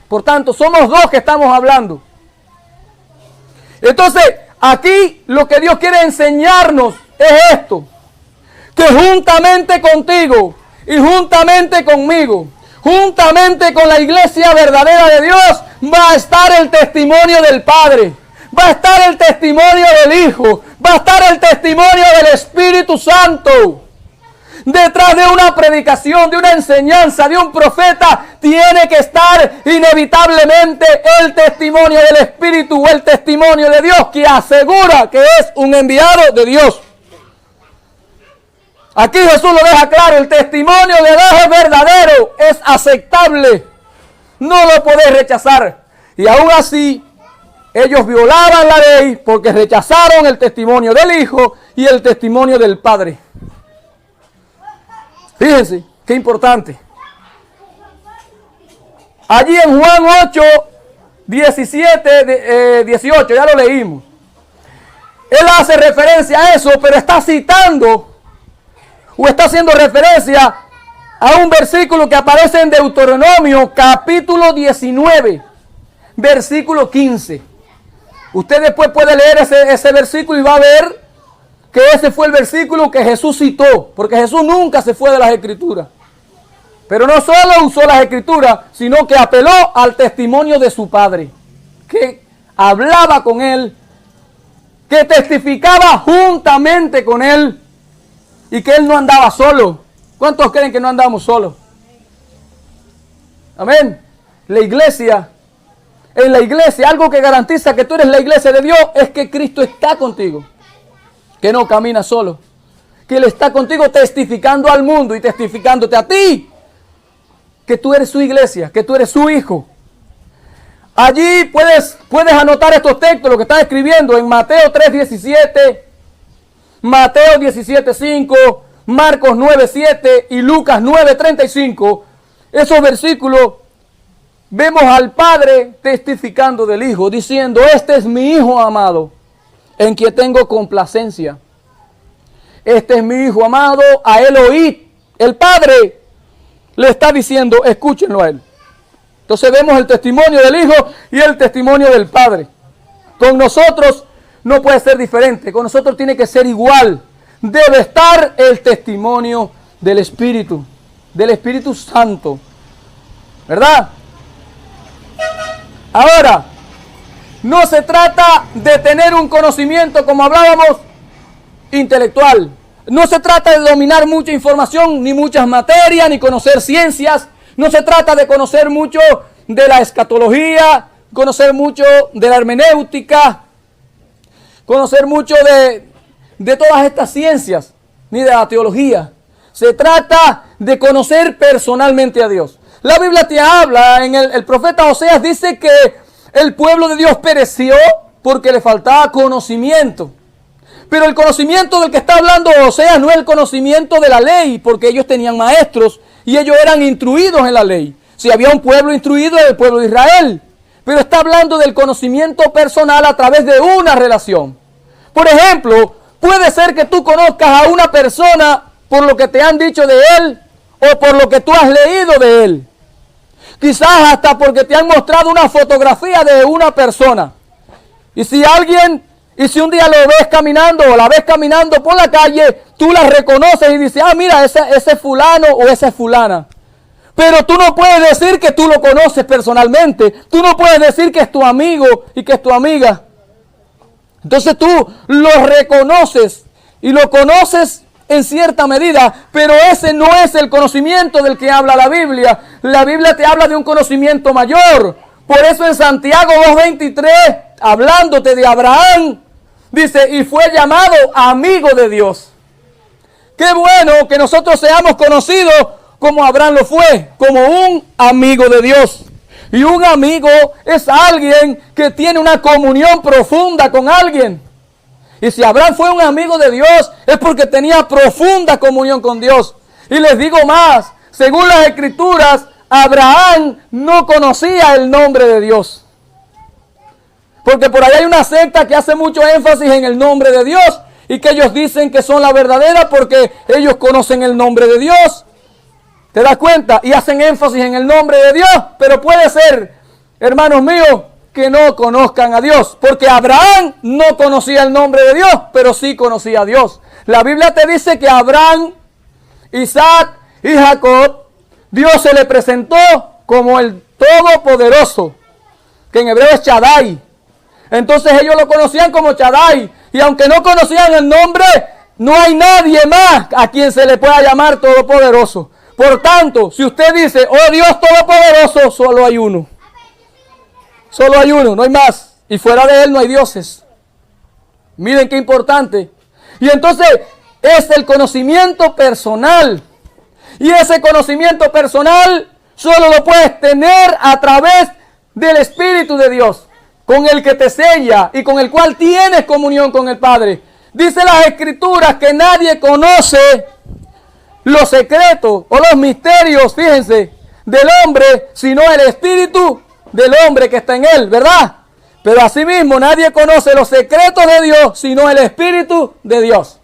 Por tanto, somos dos que estamos hablando. Entonces, aquí lo que Dios quiere enseñarnos es esto. Que juntamente contigo y juntamente conmigo, juntamente con la iglesia verdadera de Dios, va a estar el testimonio del Padre. Va a estar el testimonio del Hijo. Va a estar el testimonio del Espíritu Santo. Detrás de una predicación, de una enseñanza, de un profeta, tiene que estar inevitablemente el testimonio del Espíritu o el testimonio de Dios que asegura que es un enviado de Dios. Aquí Jesús lo deja claro, el testimonio de Dios es verdadero, es aceptable, no lo podés rechazar. Y aún así, ellos violaban la ley porque rechazaron el testimonio del Hijo y el testimonio del Padre. Fíjense, qué importante. Allí en Juan 8, 17, 18, ya lo leímos. Él hace referencia a eso, pero está citando o está haciendo referencia a un versículo que aparece en Deuteronomio capítulo 19, versículo 15. Usted después puede leer ese versículo y va a ver que ese fue el versículo que Jesús citó, porque Jesús nunca se fue de las Escrituras. Pero no solo usó las Escrituras, sino que apeló al testimonio de su Padre, que hablaba con él, que testificaba juntamente con él, y que él no andaba solo. ¿Cuántos creen que no andamos solos? Amén. La iglesia, en la iglesia, algo que garantiza que tú eres la iglesia de Dios es que Cristo está contigo. Que no camina solo, que Él está contigo testificando al mundo y testificándote a ti, que tú eres su iglesia, que tú eres su hijo. Allí puedes anotar estos textos, lo que estás escribiendo en Mateo 3:17, Mateo 17:5, Marcos 9:7 y Lucas 9:35. Esos versículos vemos al Padre testificando del Hijo, diciendo, este es mi Hijo amado, en quien tengo complacencia. Este es mi Hijo amado, a Él oíd. El Padre le está diciendo, escúchenlo a Él. Entonces vemos el testimonio del Hijo y el testimonio del Padre. Con nosotros no puede ser diferente, con nosotros tiene que ser igual. Debe estar el testimonio del Espíritu Santo. ¿Verdad? Ahora, no se trata de tener un conocimiento, como hablábamos, intelectual. No se trata de dominar mucha información, ni muchas materias, ni conocer ciencias. No se trata de conocer mucho de la escatología, conocer mucho de la hermenéutica, conocer mucho de todas estas ciencias, ni de la teología. Se trata de conocer personalmente a Dios. La Biblia te habla, en el profeta Oseas dice que el pueblo de Dios pereció porque le faltaba conocimiento. Pero el conocimiento del que está hablando Oseas no es el conocimiento de la ley, porque ellos tenían maestros y ellos eran instruidos en la ley. Si había un pueblo instruido, era el pueblo de Israel. Pero está hablando del conocimiento personal a través de una relación. Por ejemplo, puede ser que tú conozcas a una persona por lo que te han dicho de él o por lo que tú has leído de él. Quizás hasta porque te han mostrado una fotografía de una persona. Y si un día lo ves caminando o la ves caminando por la calle, tú la reconoces y dices, mira, ese fulano o esa es fulana. Pero tú no puedes decir que tú lo conoces personalmente. Tú no puedes decir que es tu amigo y que es tu amiga. Entonces tú lo reconoces y lo conoces en cierta medida, pero ese no es el conocimiento del que habla la Biblia. La Biblia te habla de un conocimiento mayor. Por eso en Santiago 2:23, hablándote de Abraham, dice, y fue llamado amigo de Dios. Qué bueno que nosotros seamos conocidos como Abraham lo fue, como un amigo de Dios. Y un amigo es alguien que tiene una comunión profunda con alguien. Y si Abraham fue un amigo de Dios, es porque tenía profunda comunión con Dios. Y les digo más, según las Escrituras, Abraham no conocía el nombre de Dios. Porque por ahí hay una secta que hace mucho énfasis en el nombre de Dios y que ellos dicen que son la verdadera porque ellos conocen el nombre de Dios. ¿Te das cuenta? Y hacen énfasis en el nombre de Dios, pero puede ser, hermanos míos, que no conozcan a Dios, porque Abraham no conocía el nombre de Dios, pero sí conocía a Dios. La Biblia te dice que Abraham, Isaac y Jacob, Dios se le presentó como el Todopoderoso, que en hebreo es Shaddai. Entonces ellos lo conocían como Shaddai, y aunque no conocían el nombre, no hay nadie más a quien se le pueda llamar Todopoderoso. Por tanto, si usted dice, oh Dios Todopoderoso, solo hay uno. Solo hay uno, no hay más. Y fuera de él no hay dioses. Miren qué importante. Y entonces es el conocimiento personal. Y ese conocimiento personal solo lo puedes tener a través del Espíritu de Dios, con el que te sella y con el cual tienes comunión con el Padre. Dice las Escrituras que nadie conoce los secretos o los misterios, fíjense, del hombre, sino el Espíritu del hombre que está en él, ¿verdad? Pero asimismo nadie conoce los secretos de Dios, sino el Espíritu de Dios.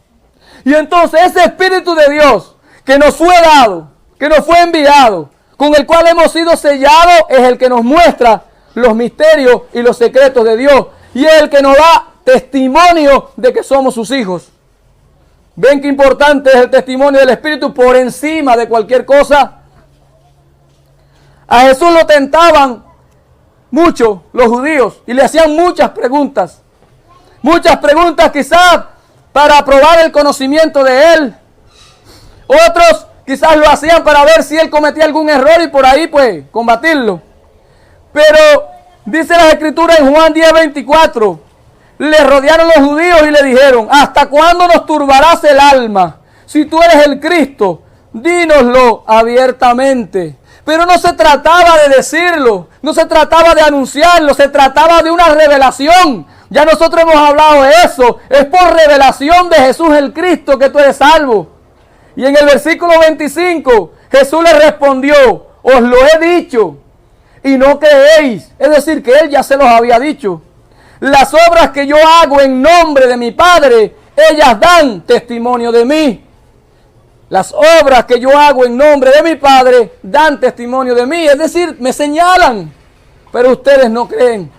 Y entonces ese Espíritu de Dios que nos fue dado, que nos fue enviado, con el cual hemos sido sellados, es el que nos muestra los misterios y los secretos de Dios. Y es el que nos da testimonio de que somos sus hijos. ¿Ven qué importante es el testimonio del Espíritu por encima de cualquier cosa? A Jesús lo tentaban mucho los judíos y le hacían muchas preguntas. Muchas preguntas quizás para probar el conocimiento de él. Otros quizás lo hacían para ver si él cometía algún error y por ahí pues combatirlo. Pero dice la Escritura en Juan 10:24, le rodearon los judíos y le dijeron, ¿hasta cuándo nos turbarás el alma? Si tú eres el Cristo, dínoslo abiertamente. Pero no se trataba de decirlo, no se trataba de anunciarlo, se trataba de una revelación. Ya nosotros hemos hablado de eso. Es por revelación de Jesús el Cristo que tú eres salvo. Y en el versículo 25, Jesús le respondió, os lo he dicho y no creéis. Es decir, que él ya se los había dicho. Las obras que yo hago en nombre de mi Padre, ellas dan testimonio de mí. Las obras que yo hago en nombre de mi Padre dan testimonio de mí. Es decir, me señalan, pero ustedes no creen.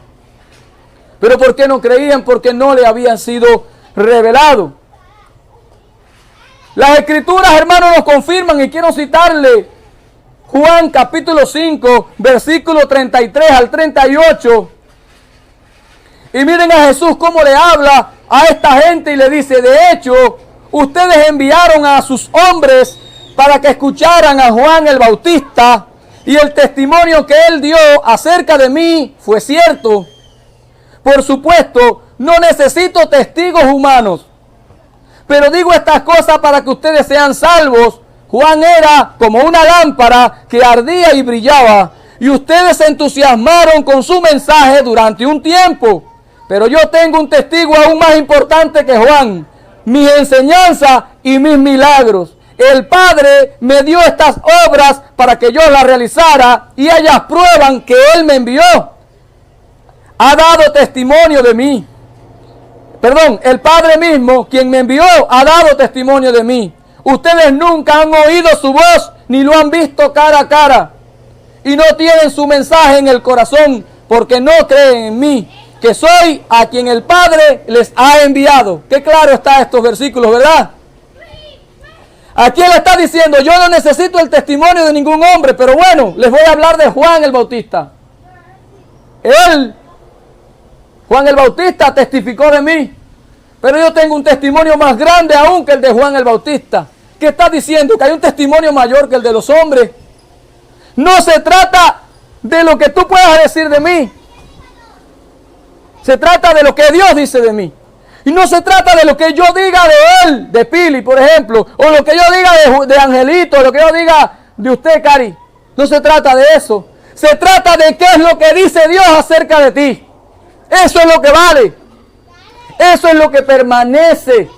¿Pero por qué no creían? Porque no le habían sido revelado. Las Escrituras, hermanos, nos confirman, y quiero citarle Juan capítulo 5, versículo 33 al 38. Y miren a Jesús cómo le habla a esta gente y le dice, de hecho, ustedes enviaron a sus hombres para que escucharan a Juan el Bautista, y el testimonio que él dio acerca de mí fue cierto. Por supuesto, no necesito testigos humanos, pero digo estas cosas para que ustedes sean salvos. Juan era como una lámpara que ardía y brillaba, y ustedes se entusiasmaron con su mensaje durante un tiempo. Pero yo tengo un testigo aún más importante que Juan, mis enseñanzas y mis milagros. El Padre me dio estas obras para que yo las realizara, y ellas prueban que Él me envió. Ha dado testimonio de mí. El Padre mismo, quien me envió, ha dado testimonio de mí. Ustedes nunca han oído su voz, ni lo han visto cara a cara, y no tienen su mensaje en el corazón, porque no creen en mí, que soy a quien el Padre les ha enviado. Qué claro está estos versículos, ¿verdad? Aquí él está diciendo, yo no necesito el testimonio de ningún hombre, pero bueno, les voy a hablar de Juan el Bautista. Juan el Bautista testificó de mí, pero yo tengo un testimonio más grande aún que el de Juan el Bautista. ¿Qué está diciendo? Que hay un testimonio mayor que el de los hombres. No se trata de lo que tú puedas decir de mí. Se trata de lo que Dios dice de mí. Y no se trata de lo que yo diga de él, de Pili, por ejemplo, o lo que yo diga de Angelito, o lo que yo diga de usted, Cari. No se trata de eso. Se trata de qué es lo que dice Dios acerca de ti. Eso es lo que vale. Eso es lo que permanece.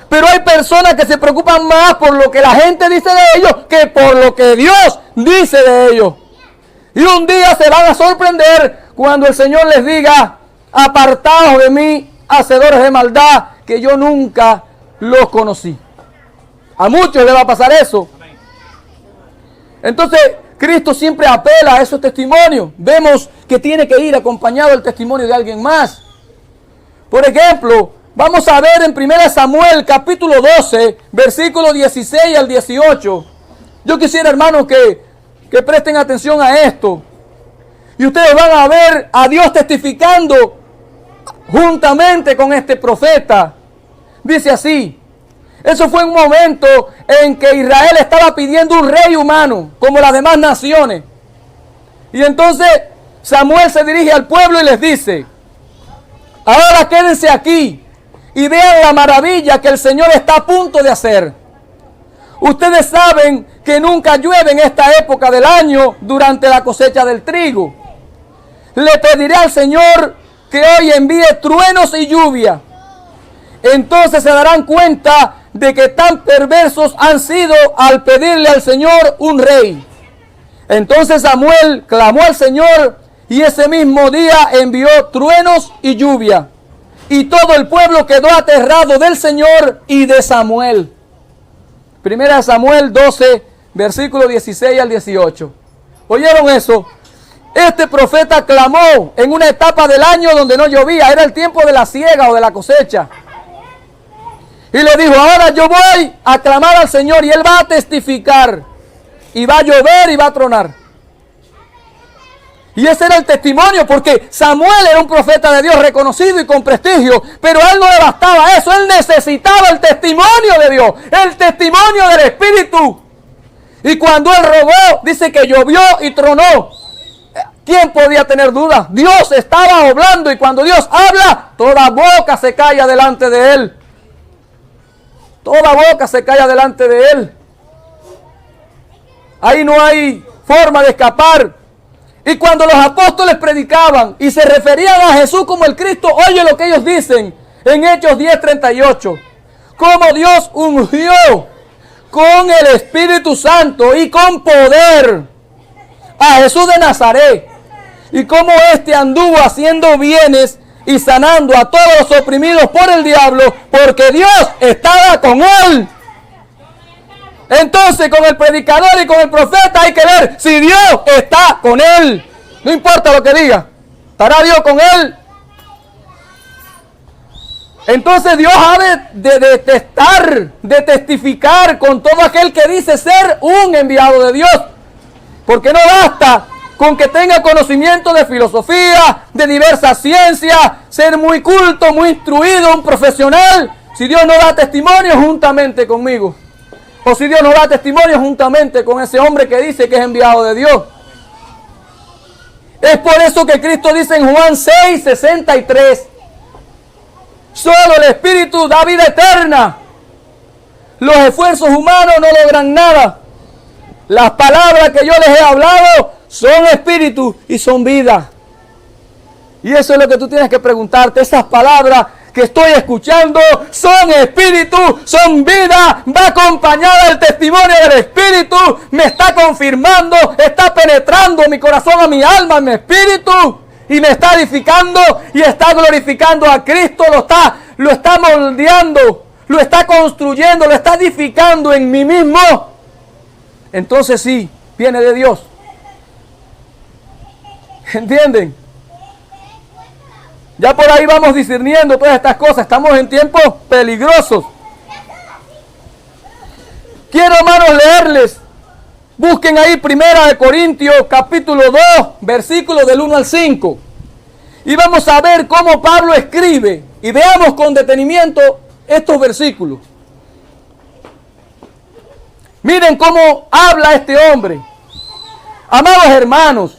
Pero hay personas que se preocupan más por lo que la gente dice de ellos que por lo que Dios dice de ellos. Y un día se van a sorprender cuando el Señor les diga, apartados de mí, hacedores de maldad, que yo nunca los conocí. A muchos les va a pasar eso. Entonces, Cristo siempre apela a esos testimonios. Vemos que tiene que ir acompañado el testimonio de alguien más. Por ejemplo, vamos a ver en 1 Samuel capítulo 12, versículo 16 al 18. Yo quisiera, hermanos, que presten atención a esto. Y ustedes van a ver a Dios testificando juntamente con este profeta. Dice así: eso fue un momento en que Israel estaba pidiendo un rey humano, como las demás naciones. Y entonces Samuel se dirige al pueblo y les dice: ahora quédense aquí y vean la maravilla que el Señor está a punto de hacer. Ustedes saben que nunca llueve en esta época del año durante la cosecha del trigo. Le pediré al Señor que hoy envíe truenos y lluvia. Entonces se darán cuenta de que tan perversos han sido al pedirle al Señor un rey. Entonces Samuel clamó al Señor y ese mismo día envió truenos y lluvia. Y todo el pueblo quedó aterrado del Señor y de Samuel. 1 Samuel 12, versículo 16 al 18. ¿Oyeron eso? Este profeta clamó en una etapa del año donde no llovía. Era el tiempo de la siega o de la cosecha. Y le dijo: ahora yo voy a clamar al Señor y Él va a testificar. Y va a llover y va a tronar. Y ese era el testimonio, porque Samuel era un profeta de Dios reconocido y con prestigio. Pero a él no le bastaba eso. Él necesitaba el testimonio de Dios. El testimonio del Espíritu. Y cuando él rogó, dice que llovió y tronó. ¿Quién podía tener dudas? Dios estaba obrando, y cuando Dios habla, toda boca se calla delante de Él. Toda boca se calla delante de Él. Ahí no hay forma de escapar. Y cuando los apóstoles predicaban y se referían a Jesús como el Cristo, oye lo que ellos dicen en Hechos 10:38. Como Dios ungió con el Espíritu Santo y con poder a Jesús de Nazaret, y cómo éste anduvo haciendo bienes y sanando a todos los oprimidos por el diablo, porque Dios estaba con él. Entonces, con el predicador y con el profeta hay que ver si Dios está con él. No importa lo que diga, ¿estará Dios con él? Entonces Dios ha de testificar con todo aquel que dice ser un enviado de Dios. Porque no basta con que tenga conocimiento de filosofía, de diversas ciencias, ser muy culto, muy instruido, un profesional, si Dios no da testimonio juntamente conmigo. O si Dios no da testimonio juntamente con ese hombre que dice que es enviado de Dios. Es por eso que Cristo dice en Juan 6:63, solo el Espíritu da vida eterna. Los esfuerzos humanos no logran nada. Las palabras que yo les he hablado son espíritu y son vida. Y eso es lo que tú tienes que preguntarte. Esas palabras que estoy escuchando son espíritu, son vida. Va acompañada del testimonio del Espíritu. Me está confirmando, está penetrando mi corazón, a mi alma, a mi espíritu. Y me está edificando y está glorificando a Cristo. Lo está moldeando, lo está construyendo, lo está edificando en mí mismo. entonces sí, viene de Dios. ¿Entienden? Ya por ahí vamos discerniendo todas estas cosas. Estamos en tiempos peligrosos. Quiero, hermanos, leerles. Busquen ahí 1 Corintios capítulo 2, versículos del 1 al 5. Y vamos a ver cómo Pablo escribe. Y veamos con detenimiento estos versículos. Miren cómo habla este hombre. Amados hermanos,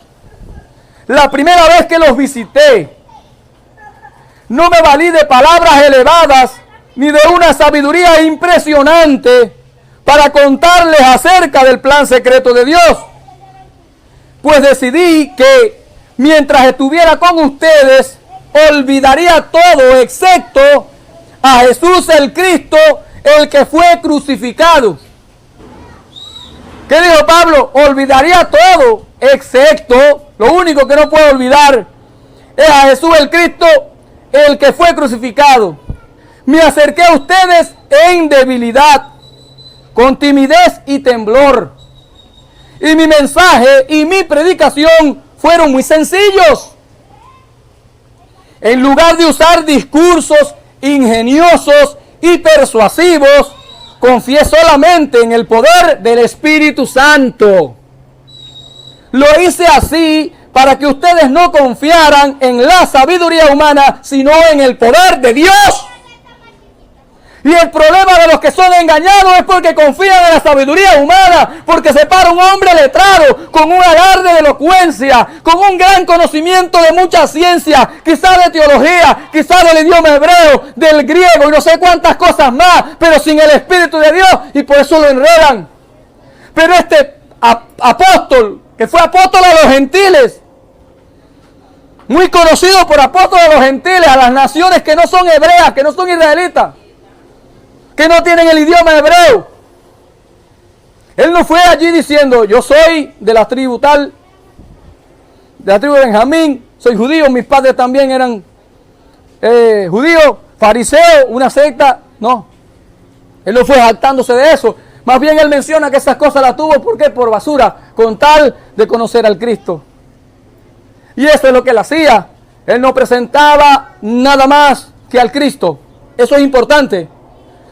la primera vez que los visité, no me valí de palabras elevadas ni de una sabiduría impresionante para contarles acerca del plan secreto de Dios. Pues decidí que mientras estuviera con ustedes, olvidaría todo excepto a Jesús el Cristo, el que fue crucificado. ¿Qué dijo Pablo? Olvidaría todo excepto, lo único que no puedo olvidar es a Jesús el Cristo, el que fue crucificado. Me acerqué a ustedes en debilidad, con timidez y temblor. Y mi mensaje y mi predicación fueron muy sencillos. En lugar de usar discursos ingeniosos y persuasivos, confié solamente en el poder del Espíritu Santo. Lo hice así para que ustedes no confiaran en la sabiduría humana, sino en el poder de Dios. Y el problema de los que son engañados es porque confían en la sabiduría humana, porque se para un hombre letrado con un alarde de elocuencia, con un gran conocimiento de mucha ciencia, quizás de teología, quizás del idioma hebreo, del griego y no sé cuántas cosas más, pero sin el Espíritu de Dios, y por eso lo enredan. Pero este apóstol, que fue apóstol a los gentiles, muy conocido por apóstol a los gentiles, a las naciones que no son hebreas, que no son israelitas, que no tienen el idioma hebreo. Él no fue allí diciendo, yo soy de la tribu tal, de la tribu de Benjamín, soy judío, mis padres también eran judíos, fariseos, una secta. No, él no fue jactándose de eso. Más bien él menciona que esas cosas las tuvo, ¿por qué? Por basura, con tal de conocer al Cristo. Y eso es lo que él hacía. Él no presentaba nada más que al Cristo. Eso es importante.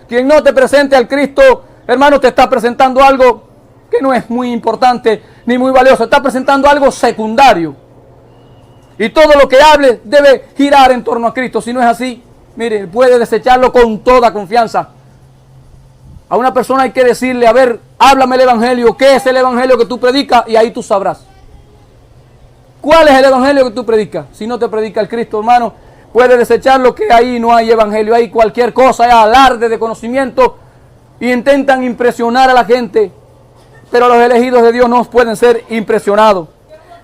Quien no te presente al Cristo, hermano, te está presentando algo que no es muy importante ni muy valioso. Está presentando algo secundario. Y todo lo que hable debe girar en torno a Cristo. Si no es así, mire, puede desecharlo con toda confianza. A una persona hay que decirle, a ver, háblame el evangelio. ¿Qué es el evangelio que tú predicas? Y ahí tú sabrás. ¿Cuál es el evangelio que tú predicas? Si no te predica el Cristo, hermano, puede desechar lo que ahí no hay evangelio, hay cualquier cosa, hay alarde de conocimiento y intentan impresionar a la gente, pero los elegidos de Dios no pueden ser impresionados.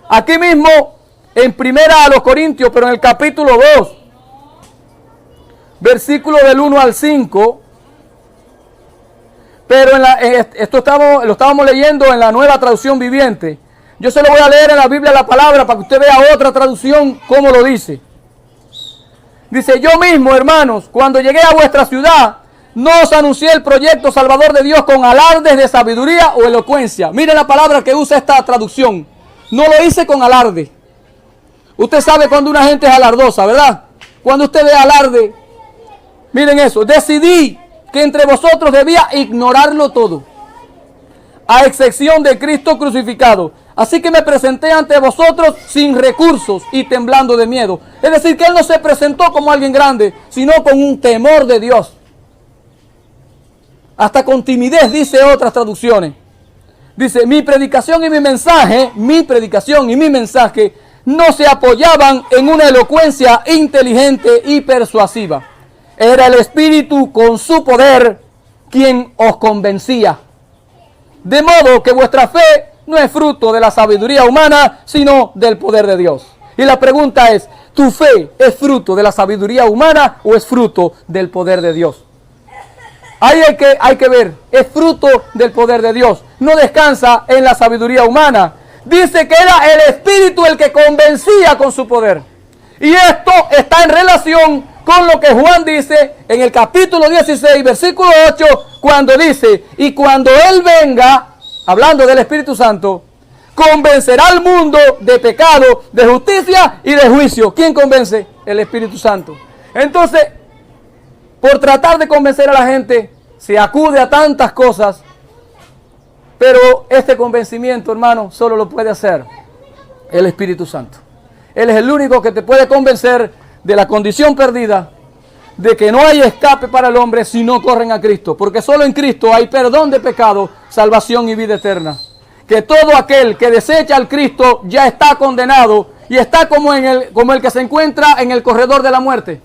Aquí mismo, en 1 Corintios, pero en el capítulo 2, versículo del 1 al 5, pero lo estábamos leyendo en la Nueva Traducción Viviente. Yo se lo voy a leer en la Biblia la palabra para que usted vea otra traducción cómo lo dice. Dice, yo mismo, hermanos, cuando llegué a vuestra ciudad, no os anuncié el proyecto salvador de Dios con alardes de sabiduría o elocuencia. Miren la palabra que usa esta traducción. No lo hice con alarde. Usted sabe cuando una gente es alardosa, ¿verdad? Cuando usted ve alarde, miren eso. Decidí que entre vosotros debía ignorarlo todo, a excepción de Cristo crucificado. Así que me presenté ante vosotros sin recursos y temblando de miedo. Es decir, que él no se presentó como alguien grande, sino con un temor de Dios. Hasta con timidez, dice otras traducciones. Dice, mi predicación y mi mensaje no se apoyaban en una elocuencia inteligente y persuasiva. Era el Espíritu con su poder quien os convencía. De modo que vuestra fe no es fruto de la sabiduría humana, sino del poder de Dios. Y la pregunta es, ¿tu fe es fruto de la sabiduría humana o es fruto del poder de Dios? Ahí hay que ver, es fruto del poder de Dios. No descansa en la sabiduría humana. Dice que era el Espíritu el que convencía con su poder. Y esto está en relación con lo que Juan dice en el capítulo 16, versículo 8, cuando dice, y cuando Él venga, hablando del Espíritu Santo, convencerá al mundo de pecado, de justicia y de juicio. ¿Quién convence? El Espíritu Santo. Entonces, por tratar de convencer a la gente, se acude a tantas cosas, pero este convencimiento, hermano, solo lo puede hacer el Espíritu Santo. Él es el único que te puede convencer de la condición perdida, de que no hay escape para el hombre si no corren a Cristo, porque solo en Cristo hay perdón de pecado, salvación y vida eterna. Que todo aquel que desecha al Cristo ya está condenado y está como el que se encuentra en el corredor de la muerte.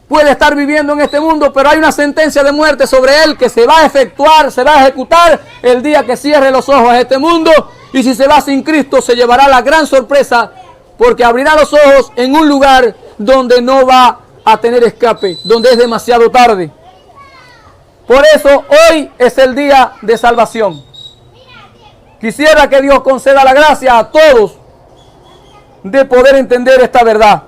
Puede estar viviendo en este mundo, pero hay una sentencia de muerte sobre él que se va a efectuar, se va a ejecutar el día que cierre los ojos a este mundo. Y si se va sin Cristo, se llevará la gran sorpresa, porque abrirá los ojos en un lugar donde no va a tener escape, donde es demasiado tarde. Por eso hoy es el día de salvación. Quisiera que Dios conceda la gracia a todos de poder entender esta verdad.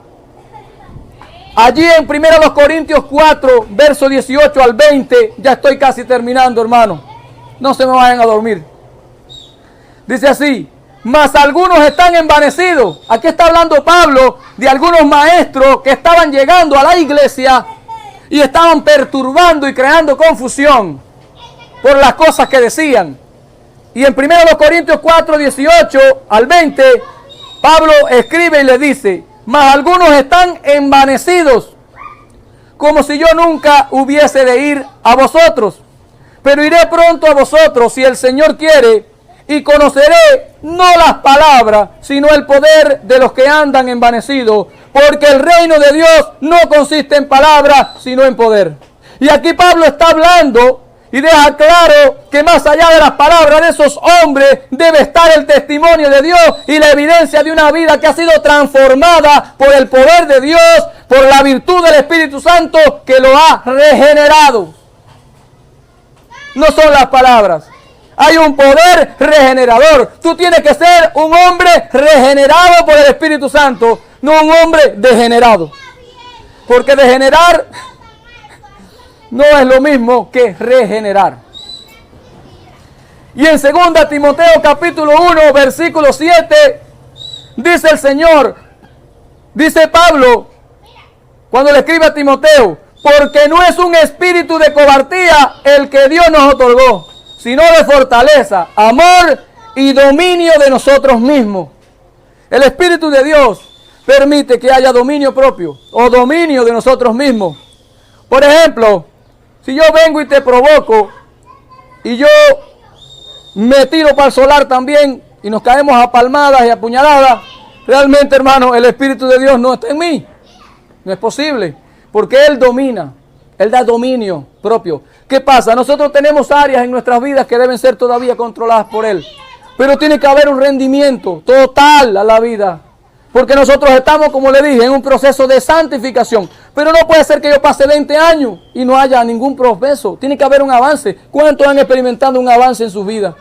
Allí en 1 Corintios 4, verso 18 al 20, ya estoy casi terminando, hermano. No se me vayan a dormir. Dice así: mas algunos están envanecidos. Aquí está hablando Pablo de algunos maestros que estaban llegando a la iglesia y estaban perturbando y creando confusión por las cosas que decían. Y en 1 Corintios 4, 18 al 20, Pablo escribe y le dice: mas algunos están envanecidos, como si yo nunca hubiese de ir a vosotros. Pero iré pronto a vosotros, si el Señor quiere, y conoceré no las palabras, sino el poder de los que andan envanecidos, porque el reino de Dios no consiste en palabras, sino en poder. Y aquí Pablo está hablando y deja claro que más allá de las palabras de esos hombres debe estar el testimonio de Dios y la evidencia de una vida que ha sido transformada por el poder de Dios, por la virtud del Espíritu Santo que lo ha regenerado. No son las palabras. Hay un poder regenerador. Tú tienes que ser un hombre regenerado por el Espíritu Santo, no un hombre degenerado. Porque degenerar no es lo mismo que regenerar. Y en 2 Timoteo capítulo 1, versículo 7, dice el Señor, dice Pablo, cuando le escribe a Timoteo: porque no es un espíritu de cobardía el que Dios nos otorgó, sino de fortaleza, amor y dominio de nosotros mismos. El Espíritu de Dios permite que haya dominio propio o dominio de nosotros mismos. Por ejemplo, si yo vengo y te provoco y yo me tiro para el solar también y nos caemos a palmadas y a puñaladas, realmente, hermano, el Espíritu de Dios no está en mí. No es posible, porque Él domina, Él da dominio propio. ¿Qué pasa? Nosotros tenemos áreas en nuestras vidas que deben ser todavía controladas por Él, pero tiene que haber un rendimiento total a la vida. Porque nosotros estamos, como le dije, en un proceso de santificación. Pero no puede ser que yo pase 20 años y no haya ningún progreso. Tiene que haber un avance. ¿Cuántos han experimentado un avance en su vida?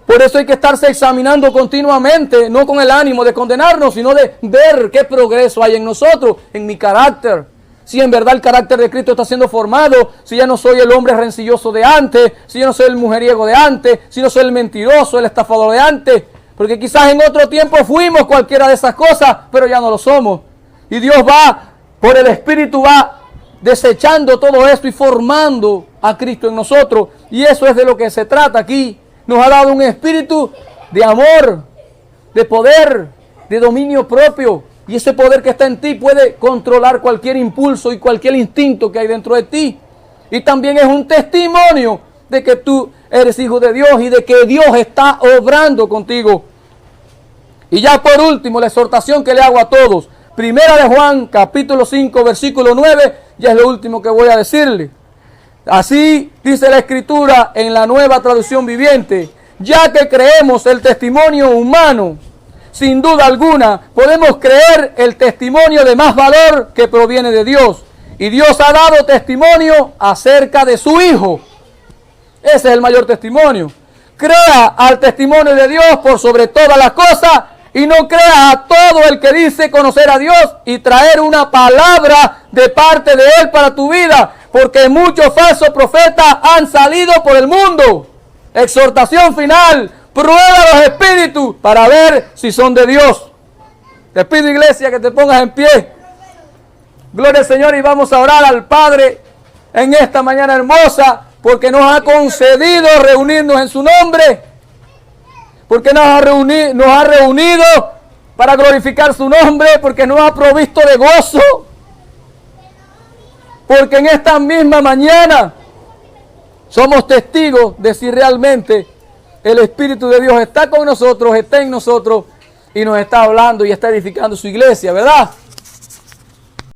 Por eso hay que estarse examinando continuamente, no con el ánimo de condenarnos, sino de ver qué progreso hay en nosotros, en mi carácter. Si en verdad el carácter de Cristo está siendo formado, si ya no soy el hombre rencilloso de antes, si ya no soy el mujeriego de antes, si no soy el mentiroso, el estafador de antes. Porque quizás en otro tiempo fuimos cualquiera de esas cosas, pero ya no lo somos. Y Dios va, por el Espíritu, va desechando todo esto y formando a Cristo en nosotros. Y eso es de lo que se trata aquí. Nos ha dado un espíritu de amor, de poder, de dominio propio. Y ese poder que está en ti puede controlar cualquier impulso y cualquier instinto que hay dentro de ti. Y también es un testimonio de que tú eres hijo de Dios y de que Dios está obrando contigo. Y ya por último, la exhortación que le hago a todos. Primera de Juan, capítulo 5, versículo 9, ya es lo último que voy a decirle. Así dice la Escritura en la Nueva Traducción Viviente: ya que creemos el testimonio humano, sin duda alguna podemos creer el testimonio de más valor que proviene de Dios. Y Dios ha dado testimonio acerca de su Hijo. Ese es el mayor testimonio. Crea al testimonio de Dios por sobre todas las cosas y no crea a todo el que dice conocer a Dios y traer una palabra de parte de Él para tu vida, porque muchos falsos profetas han salido por el mundo. Exhortación final. Prueba los espíritus para ver si son de Dios. Te pido, iglesia, que te pongas en pie. Gloria al Señor, y vamos a orar al Padre en esta mañana hermosa, porque nos ha concedido reunirnos en su nombre, porque nos ha reunido para glorificar su nombre, porque nos ha provisto de gozo, porque en esta misma mañana somos testigos de si realmente el Espíritu de Dios está con nosotros, está en nosotros y nos está hablando y está edificando su iglesia, ¿verdad?